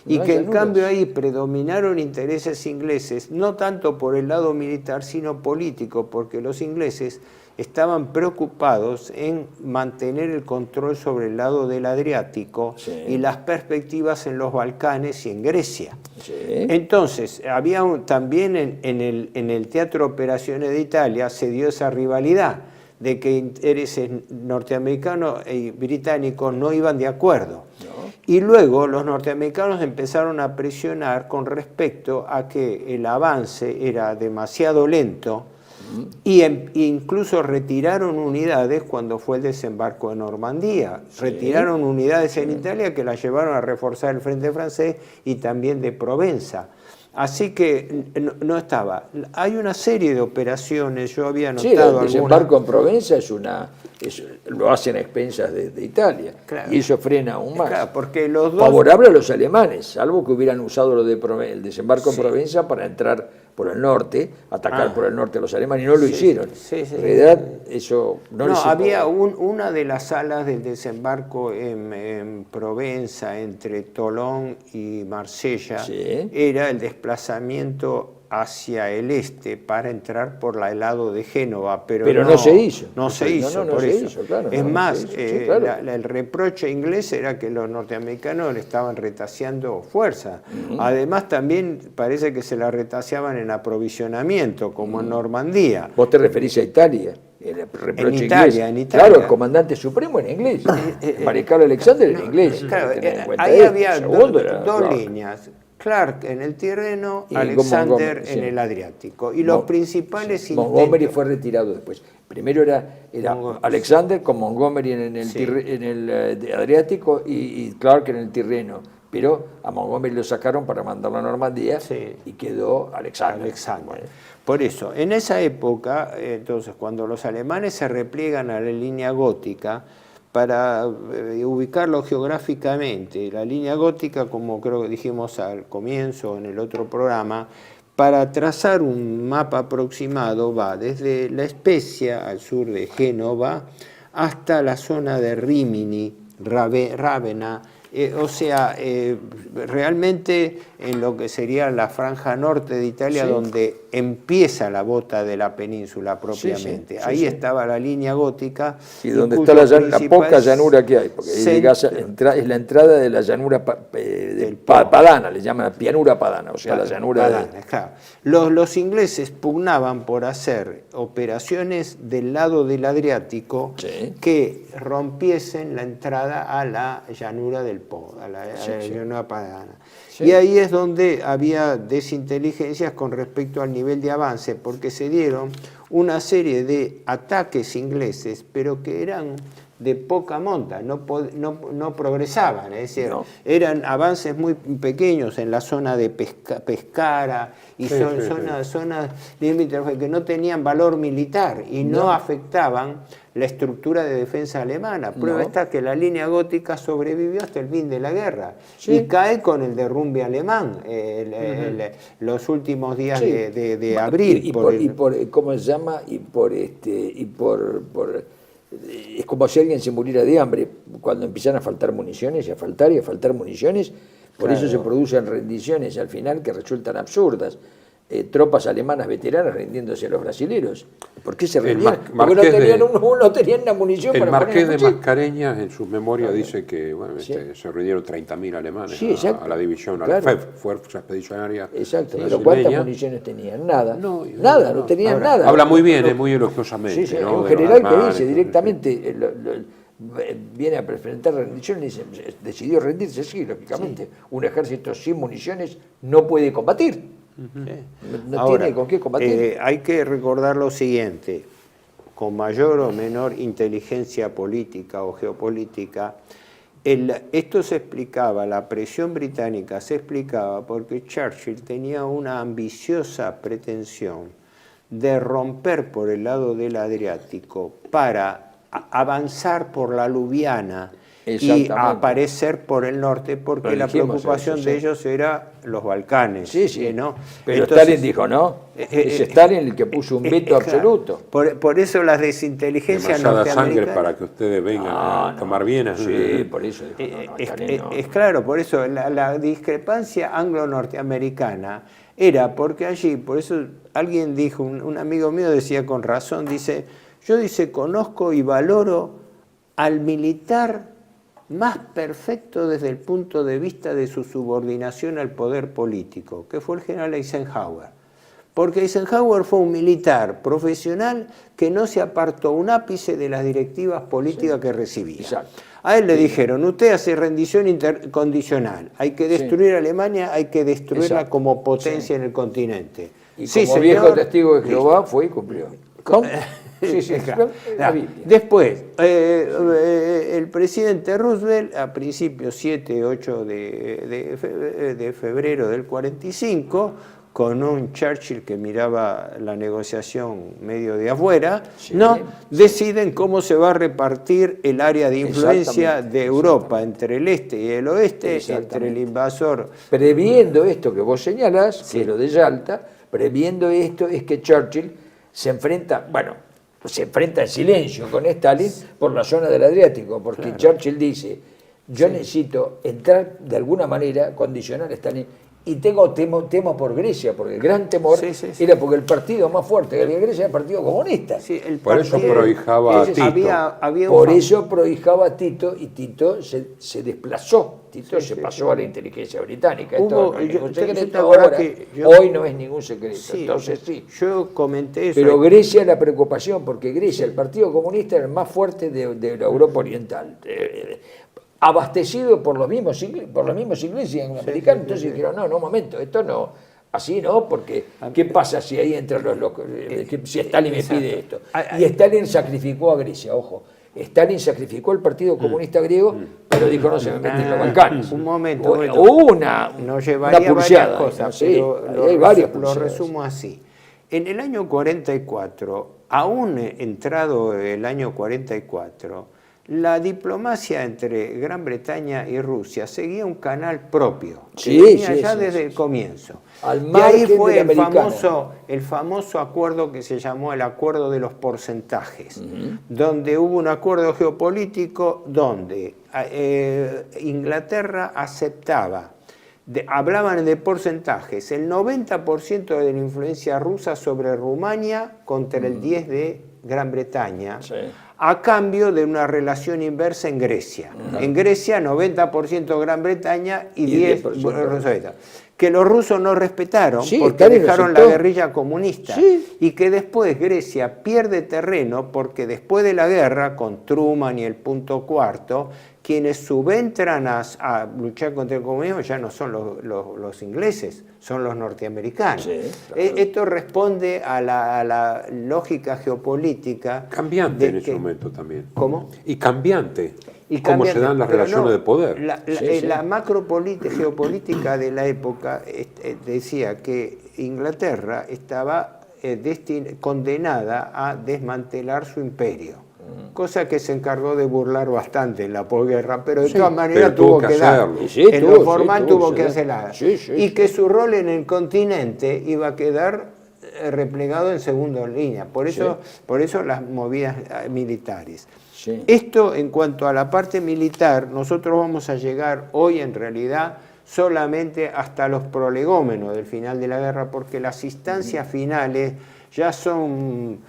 Y que en cambio ahí predominaron intereses ingleses, no tanto por el lado militar, sino político, porque los ingleses estaban preocupados en mantener el control sobre el lado del Adriático y las perspectivas en los Balcanes y en Grecia. Sí. Entonces, había también en el Teatro Operaciones de Italia se dio esa rivalidad de que intereses norteamericanos y británicos no iban de acuerdo. Y luego los norteamericanos empezaron a presionar con respecto a que el avance era demasiado lento y incluso retiraron unidades cuando fue el desembarco de Normandía. Retiraron unidades en Italia que las llevaron a reforzar el frente francés y también de Provenza. Así que no estaba. Hay una serie de operaciones, yo había notado el desembarco en Provenza lo hacen a expensas de Italia, claro, y eso frena aún más. Claro, porque los dos... Favorable a los alemanes, salvo que hubieran usado el desembarco en Provenza para entrar por el norte, atacar por el norte a los alemanes, y no lo hicieron. En realidad eso no les había una de las salas del desembarco en Provenza, entre Tolón y Marsella, era el desplazamiento hacia el este para entrar por el lado de Génova, pero no se hizo. No se hizo, por eso. Claro, es más, el reproche inglés era que los norteamericanos le estaban retaseando fuerza. Además, también parece que se la retaseaban en aprovisionamiento, como en Normandía. ¿Vos te referís a Italia? En Italia. Claro, el comandante supremo en inglés. El mariscal Alexander en inglés. Claro, ahí había dos líneas. Clark en el Tirreno, Alexander en el Adriático. Y los principales intentos... Montgomery fue retirado después. Primero era Alexander con Montgomery en el Adriático y Clark en el Tirreno. Pero a Montgomery lo sacaron para mandarlo a Normandía y quedó Alexander. Por eso, en esa época, entonces, cuando los alemanes se repliegan a la línea gótica, para ubicarlo geográficamente, la línea gótica, como creo que dijimos al comienzo en el otro programa, para trazar un mapa aproximado va desde La Spezia, al sur de Génova, hasta la zona de Rímini, Rávena, O sea, realmente en lo que sería la franja norte de Italia, sí, donde empieza la bota de la península propiamente. Ahí estaba la línea gótica. Y donde está la poca llanura que hay, porque es la entrada de la llanura padana, le llaman pianura padana, o sea, claro, la llanura padana, claro. Los ingleses pugnaban por hacer operaciones del lado del Adriático, sí, que rompiesen la entrada a la llanura del Po, a la llanura padana. Sí. Y ahí es donde había desinteligencias con respecto al nivel de avance, porque se dieron una serie de ataques ingleses, pero que eran de poca monta, no progresaban, es decir, eran avances muy pequeños en la zona de Pescara y zonas limítrofes que no tenían valor militar y no afectaban la estructura de defensa alemana. Prueba está que la línea gótica sobrevivió hasta el fin de la guerra, sí, y cae con el derrumbe alemán los últimos días, sí, de abril. ¿Cómo se llama? Es como si alguien se muriera de hambre cuando empiezan a faltar municiones y a faltar municiones. Por eso se producen rendiciones al final que resultan absurdas. Tropas alemanas veteranas rindiéndose a los brasileños. ¿Por qué se rendían? Porque no tenían una munición para poner. El Marqués de Mascareñas en su memoria dice que se rindieron 30.000 alemanes a la división, claro, a la Fuerza Expedicionaria. Exacto, pero ¿cuántas municiones tenían? Nada, no tenían nada. Habla muy bien, muy elogiosamente. Sí, ¿no? Un general que dice directamente... viene a presentar rendición y dice, decidió rendirse, sí, lógicamente. Sí. Un ejército sin municiones no puede combatir. No Ahora, tiene con qué combatir. Hay que recordar lo siguiente, con mayor o menor inteligencia política o geopolítica, esto se explicaba, la presión británica se explicaba porque Churchill tenía una ambiciosa pretensión de romper por el lado del Adriático para avanzar por la Lubiana y aparecer por el norte, porque la preocupación de ellos era los Balcanes. Sí. ¿no? Pero entonces, Stalin dijo, ¿no? Es Stalin el que puso un veto absoluto. Por eso las desinteligencias norteamericanas... sangre para que ustedes vengan a tomar bienes. Sí, por eso dijo, es claro, por eso la discrepancia anglo-norteamericana era porque allí, por eso alguien dijo, un amigo mío decía con razón, yo conozco y valoro al militar más perfecto desde el punto de vista de su subordinación al poder político, que fue el general Eisenhower. Porque Eisenhower fue un militar profesional que no se apartó un ápice de las directivas políticas que recibía. Exacto. A él le dijeron, usted hace rendición incondicional, hay que destruir a Alemania, hay que destruirla como potencia en el continente. Y como viejo testigo de Jehová fue y cumplió. ¿Cómo? Claro. Después, el presidente Roosevelt, a principios 7-8 de febrero del 45, con un Churchill que miraba la negociación medio de afuera, deciden cómo se va a repartir el área de influencia de Europa entre el este y el oeste, entre el invasor. Previendo esto que vos señalás, que es lo de Yalta, previendo esto es que Churchill se enfrenta en silencio con Stalin por la zona del Adriático, porque Churchill dice, yo necesito entrar de alguna manera, condicionar a Stalin, y temo por Grecia, porque el gran temor era porque el partido más fuerte que había en Grecia era el Partido Comunista. Por eso prohijaba a Tito. Por eso prohijaba a Tito, y Tito se desplazó. Tito se pasó a la inteligencia británica. Esto no es ningún secreto ahora, hoy no es ningún secreto. Entonces yo comenté eso. Pero Grecia es la preocupación, porque Grecia, el Partido Comunista, era el más fuerte de la Europa Oriental. Abastecido por los mismos ingleses y americanos. Entonces dijeron, no, un momento, esto no, así no, porque ¿qué pasa si ahí entran los locos? Si Stalin me pide esto. Y Stalin sacrificó a Grecia, ojo. Stalin sacrificó al Partido Comunista griego, pero dijo, no se me meten los Balcanes. Un momento. Hubo una pulseada. Cosas, lo resumo así. En el año 44, aún entrado el año 44, la diplomacia entre Gran Bretaña y Rusia seguía un canal propio, que Sí, venía sí, ya sí, desde sí. el comienzo. Al Y ahí margen fue del americano. el famoso acuerdo que se llamó el acuerdo de los porcentajes, donde hubo un acuerdo geopolítico donde Inglaterra aceptaba, hablaban de porcentajes, el 90% de la influencia rusa sobre Rumania contra el 10% de Gran Bretaña, Sí. a cambio de una relación inversa en Grecia. En Grecia 90% Gran Bretaña y 10% Rusia. Que los rusos no respetaron, Sí, porque Stalin dejaron la aceptó. guerrilla comunista. Sí. Y que después Grecia pierde terreno porque después de la guerra, con Truman y el punto cuarto, quienes subentran a luchar contra el comunismo ya no son los ingleses, son los norteamericanos. Sí, claro. Esto responde a la lógica geopolítica. Cambiante en ese momento también. ¿Cómo? Y cambiante. Y Cómo se cambiante, dan las pero relaciones no, de poder. La geopolítica de la época decía que Inglaterra estaba condenada a desmantelar su imperio. Cosa que se encargó de burlar bastante en la posguerra, pero de todas maneras tuvo que dar. hacerlo. En lo formal tuvo que hacerla. Y que su rol en el continente iba a quedar replegado en segunda línea. Por eso las movidas militares. Sí. Esto en cuanto a la parte militar, nosotros vamos a llegar hoy en realidad solamente hasta los prolegómenos del final de la guerra, porque las instancias finales ya son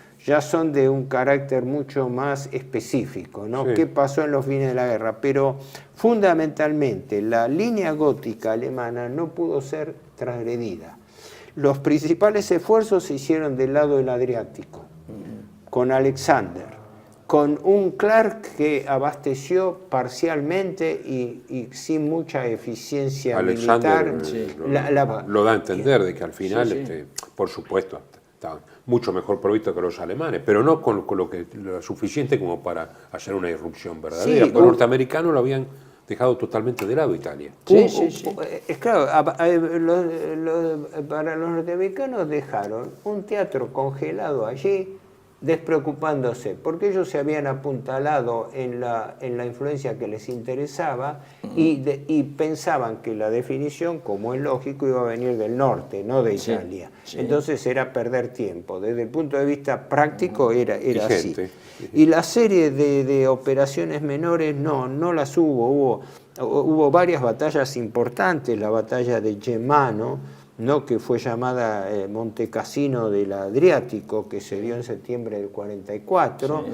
de un carácter mucho más específico, ¿no? Sí. ¿Qué pasó en los fines de la guerra? Pero fundamentalmente la línea gótica alemana no pudo ser transgredida. Los principales esfuerzos se hicieron del lado del Adriático, con Alexander, con un Clark que abasteció parcialmente y sin mucha eficiencia Alexander militar. lo da a entender de que al final, por supuesto, estaban mucho mejor provisto que los alemanes, pero no con lo suficiente como para hacer una irrupción verdadera. Los norteamericanos lo habían dejado totalmente de lado Italia. Es claro, para los norteamericanos dejaron un teatro congelado allí, despreocupándose, porque ellos se habían apuntalado en la influencia que les interesaba y pensaban que la definición, como es lógico, iba a venir del norte, no de Italia. Entonces era perder tiempo. Desde el punto de vista práctico era así. Y la serie de operaciones menores no las hubo. Hubo varias batallas importantes, la batalla de Gemano, ¿no? Que fue llamada Montecassino del Adriático, que se dio en septiembre del 44,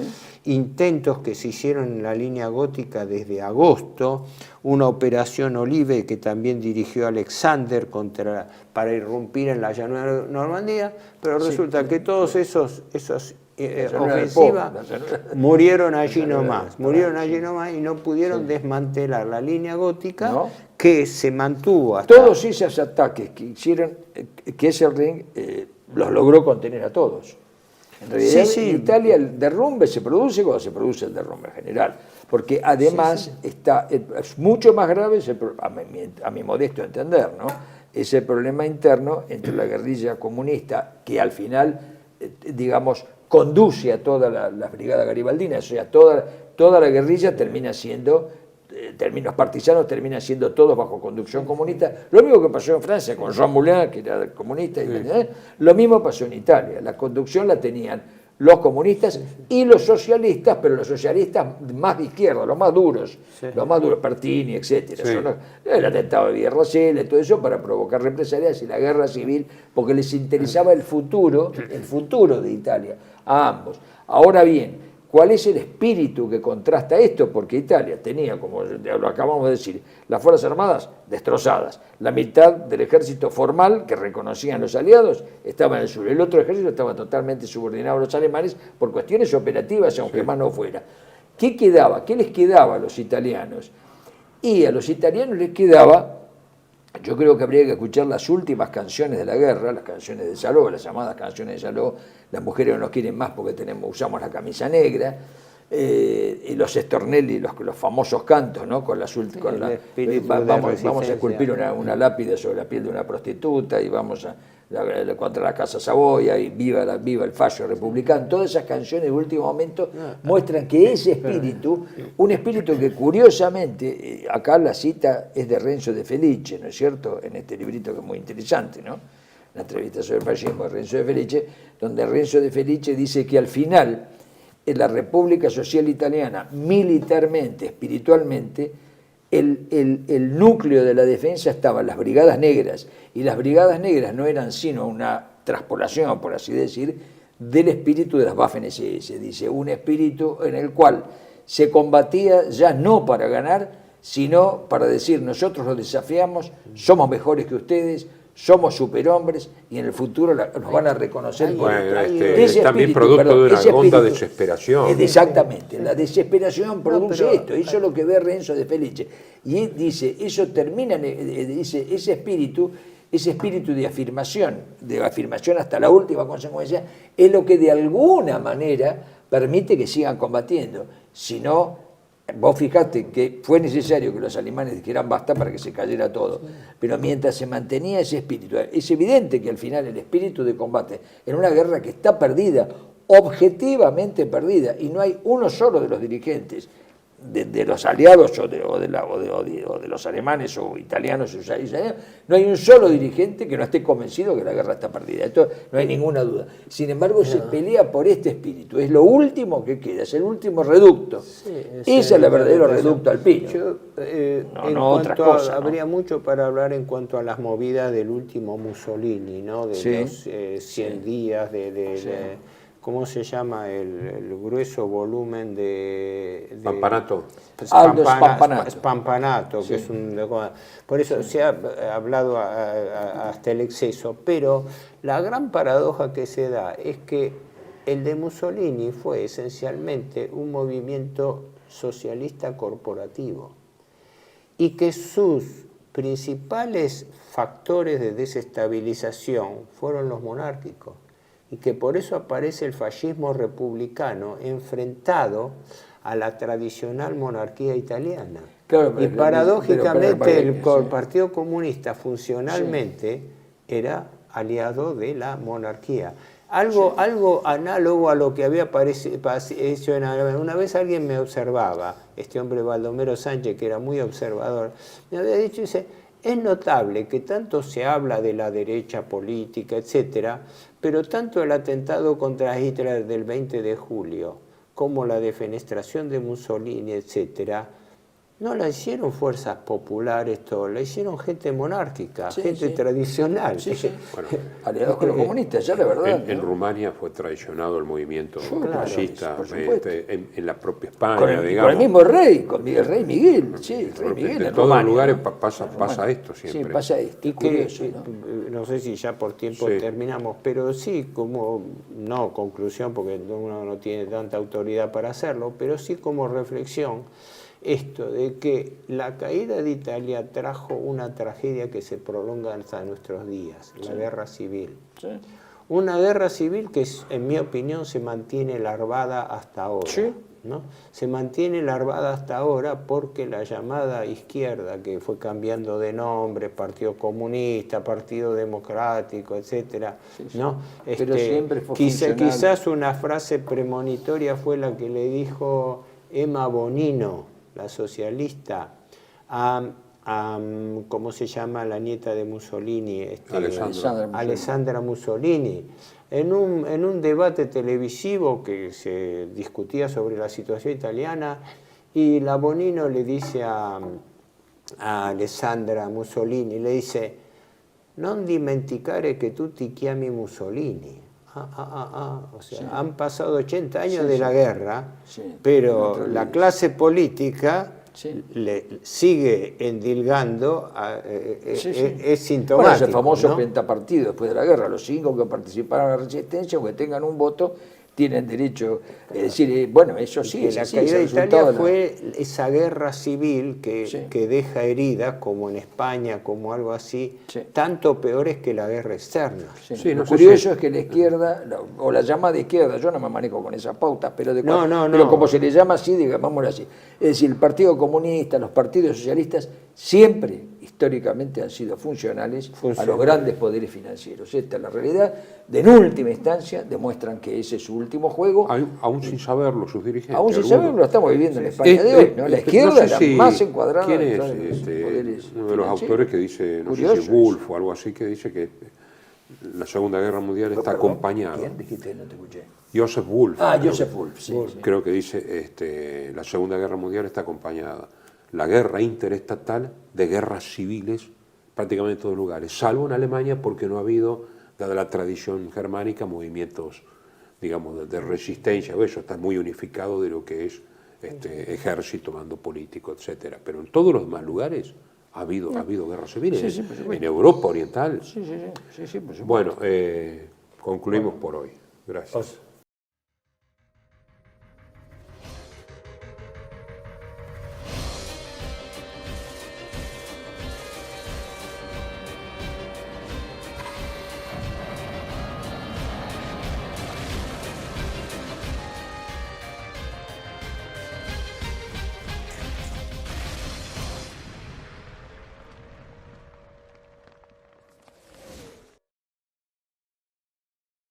intentos que se hicieron en la línea gótica desde agosto, una operación Olive que también dirigió Alexander para irrumpir en la llanura de Normandía, pero resulta que todos esos ofensivas murieron allí nomás y no pudieron desmantelar la línea gótica que se mantuvo hasta... Todos esos ataques que hicieron, Kesselring los logró contener a todos. En realidad, en Italia el derrumbe se produce cuando se produce el derrumbe general, porque además es mucho más grave, a mi modesto entender, ¿no? Es el problema interno entre la guerrilla comunista, que al final, digamos, conduce a toda la brigada garibaldina, o sea, toda la guerrilla termina siendo, los partisanos terminan siendo todos bajo conducción comunista. Lo mismo que pasó en Francia con Jean Moulin, que era comunista, lo mismo pasó en Italia. La conducción la tenían los comunistas y los socialistas, pero los socialistas más de izquierda, los más duros, Pertini, etc. El atentado de Villarroel, todo eso para provocar represalias y la guerra civil, porque les interesaba el futuro de Italia, a ambos. Ahora bien, ¿cuál es el espíritu que contrasta esto? Porque Italia tenía, como lo acabamos de decir, las Fuerzas Armadas destrozadas. La mitad del ejército formal que reconocían los aliados estaba en el sur. El otro ejército estaba totalmente subordinado a los alemanes por cuestiones operativas, aunque más no fuera. ¿Qué quedaba? ¿Qué les quedaba a los italianos? Y a los italianos les quedaba, yo creo que habría que escuchar las últimas canciones de la guerra, las canciones de Saló, las llamadas canciones de Saló, las mujeres no nos quieren más porque usamos la camisa negra, y los Stornelli, los famosos cantos, ¿no? Vamos a esculpir una lápida sobre la piel de una prostituta y vamos a contra la Casa Saboya y viva el fallo republicano, todas esas canciones de último momento muestran que ese espíritu, un espíritu que curiosamente, acá la cita es de Renzo de Felice, ¿no es cierto?, en este librito que es muy interesante, ¿no?, la entrevista sobre el fascismo de Renzo de Felice, donde Renzo de Felice dice que al final, en la República Social Italiana, militarmente, espiritualmente, el núcleo de la defensa estaban las brigadas negras, y las brigadas negras no eran sino una traspolación, por así decir, del espíritu de las Waffen-SS, dice, un espíritu en el cual se combatía ya no para ganar, sino para decir, nosotros los desafiamos, somos mejores que ustedes, somos superhombres y en el futuro nos van a reconocer. Bueno, es también producto de una honda desesperación. Exactamente, la desesperación produce esto, eso es lo que ve Renzo de Felice. Y él dice, eso termina, dice, ese espíritu de afirmación hasta la última consecuencia, es lo que de alguna manera permite que sigan combatiendo. Si no, vos fijate que fue necesario que los alemanes dijeran basta para que se cayera todo, pero mientras se mantenía ese espíritu, es evidente que al final el espíritu de combate en una guerra que está perdida, objetivamente perdida, y no hay uno solo de los dirigentes, de los aliados o de los alemanes o italianos, no hay un solo dirigente que no esté convencido que la guerra está perdida. Esto no hay ninguna duda. Sin embargo, se pelea por este espíritu. Es lo último que queda, es el último reducto. Ese es el verdadero reducto alpino. Habría mucho para hablar en cuanto a las movidas del último Mussolini, ¿no? De los 100 días, ¿cómo se llama? El grueso volumen de Pampanato. Spampanato, que es un... Por eso se ha hablado hasta el exceso, pero la gran paradoja que se da es que el de Mussolini fue esencialmente un movimiento socialista corporativo y que sus principales factores de desestabilización fueron los monárquicos. Y que por eso aparece el fascismo republicano enfrentado a la tradicional monarquía italiana. Claro, y paradójicamente el Partido Comunista funcionalmente era aliado de la monarquía. Algo análogo a lo que había hecho en Alemania. Una vez alguien me observaba, este hombre Baldomero Sánchez, que era muy observador, me había dicho, dice, es notable que tanto se habla de la derecha política, etcétera, pero tanto el atentado contra Hitler del 20 de julio como la defenestración de Mussolini, etcétera, no la hicieron fuerzas populares, la hicieron gente monárquica, gente tradicional. Bueno, aliados con los comunistas, ya la verdad. En Rumania fue traicionado el movimiento fascista, en la propia España, con el mismo rey, con el rey Miguel. En todos los lugares pasa esto siempre. Sí, pasa esto. Y curioso, no sé si ya por tiempo terminamos, pero sí, como, no conclusión, porque uno no tiene tanta autoridad para hacerlo, pero sí como reflexión, esto de que la caída de Italia trajo una tragedia que se prolonga hasta nuestros días, la guerra civil. Una guerra civil que, en mi opinión, se mantiene larvada hasta ahora. ¿No? Se mantiene larvada hasta ahora porque la llamada izquierda, que fue cambiando de nombre, Partido Comunista, Partido Democrático, etcétera, ¿no? Pero siempre fue quizás una frase premonitoria fue la que le dijo Emma Bonino, la socialista, ¿cómo se llama la nieta de Mussolini? Alessandra Mussolini. En un debate televisivo que se discutía sobre la situación italiana, y la Bonino le dice a Alessandra Mussolini, le dice, non dimenticare che tu ti chiami Mussolini. O sea, han pasado 80 años de la guerra, pero la clase política le sigue endilgando, es sintomático. Bueno, es el famoso pentapartido después de la guerra, los 5 que participaron en la resistencia, aunque tengan un voto, tienen derecho, es decir, bueno, eso sí. La caída de Italia fue esa guerra civil que deja heridas, como en España, como algo así, tanto peores que la guerra externa. Lo curioso es que la izquierda, o la llamada izquierda, yo no me manejo con esas pautas, pero como se le llama así, digámoslo así. Es decir, el Partido Comunista, los partidos socialistas, siempre históricamente han sido funcionales a los grandes poderes financieros. Esta es la realidad. En última instancia demuestran que ese es su último juego. Aún sin saberlo, sus dirigentes. Aún sin saberlo, lo estamos viviendo en España de hoy, ¿no? La izquierda era más encuadrada ¿quién en es los poderes uno de los autores que dice, no sé si Wolf o algo así, que dice que la Segunda Guerra Mundial está acompañada? ¿Quién dijiste? No te escuché. Joseph Wolf. Joseph Wolf, sí. Creo que dice, la Segunda Guerra Mundial está acompañada, la guerra interestatal, de guerras civiles prácticamente en todos lugares, salvo en Alemania porque no ha habido, dada la tradición germánica, movimientos, digamos, de resistencia. Eso está muy unificado de lo que es ejército, mando político, etcétera. Pero en todos los demás lugares ha habido guerras civiles. En Europa Oriental. Sí, por supuesto. Bueno, concluimos por hoy. Gracias.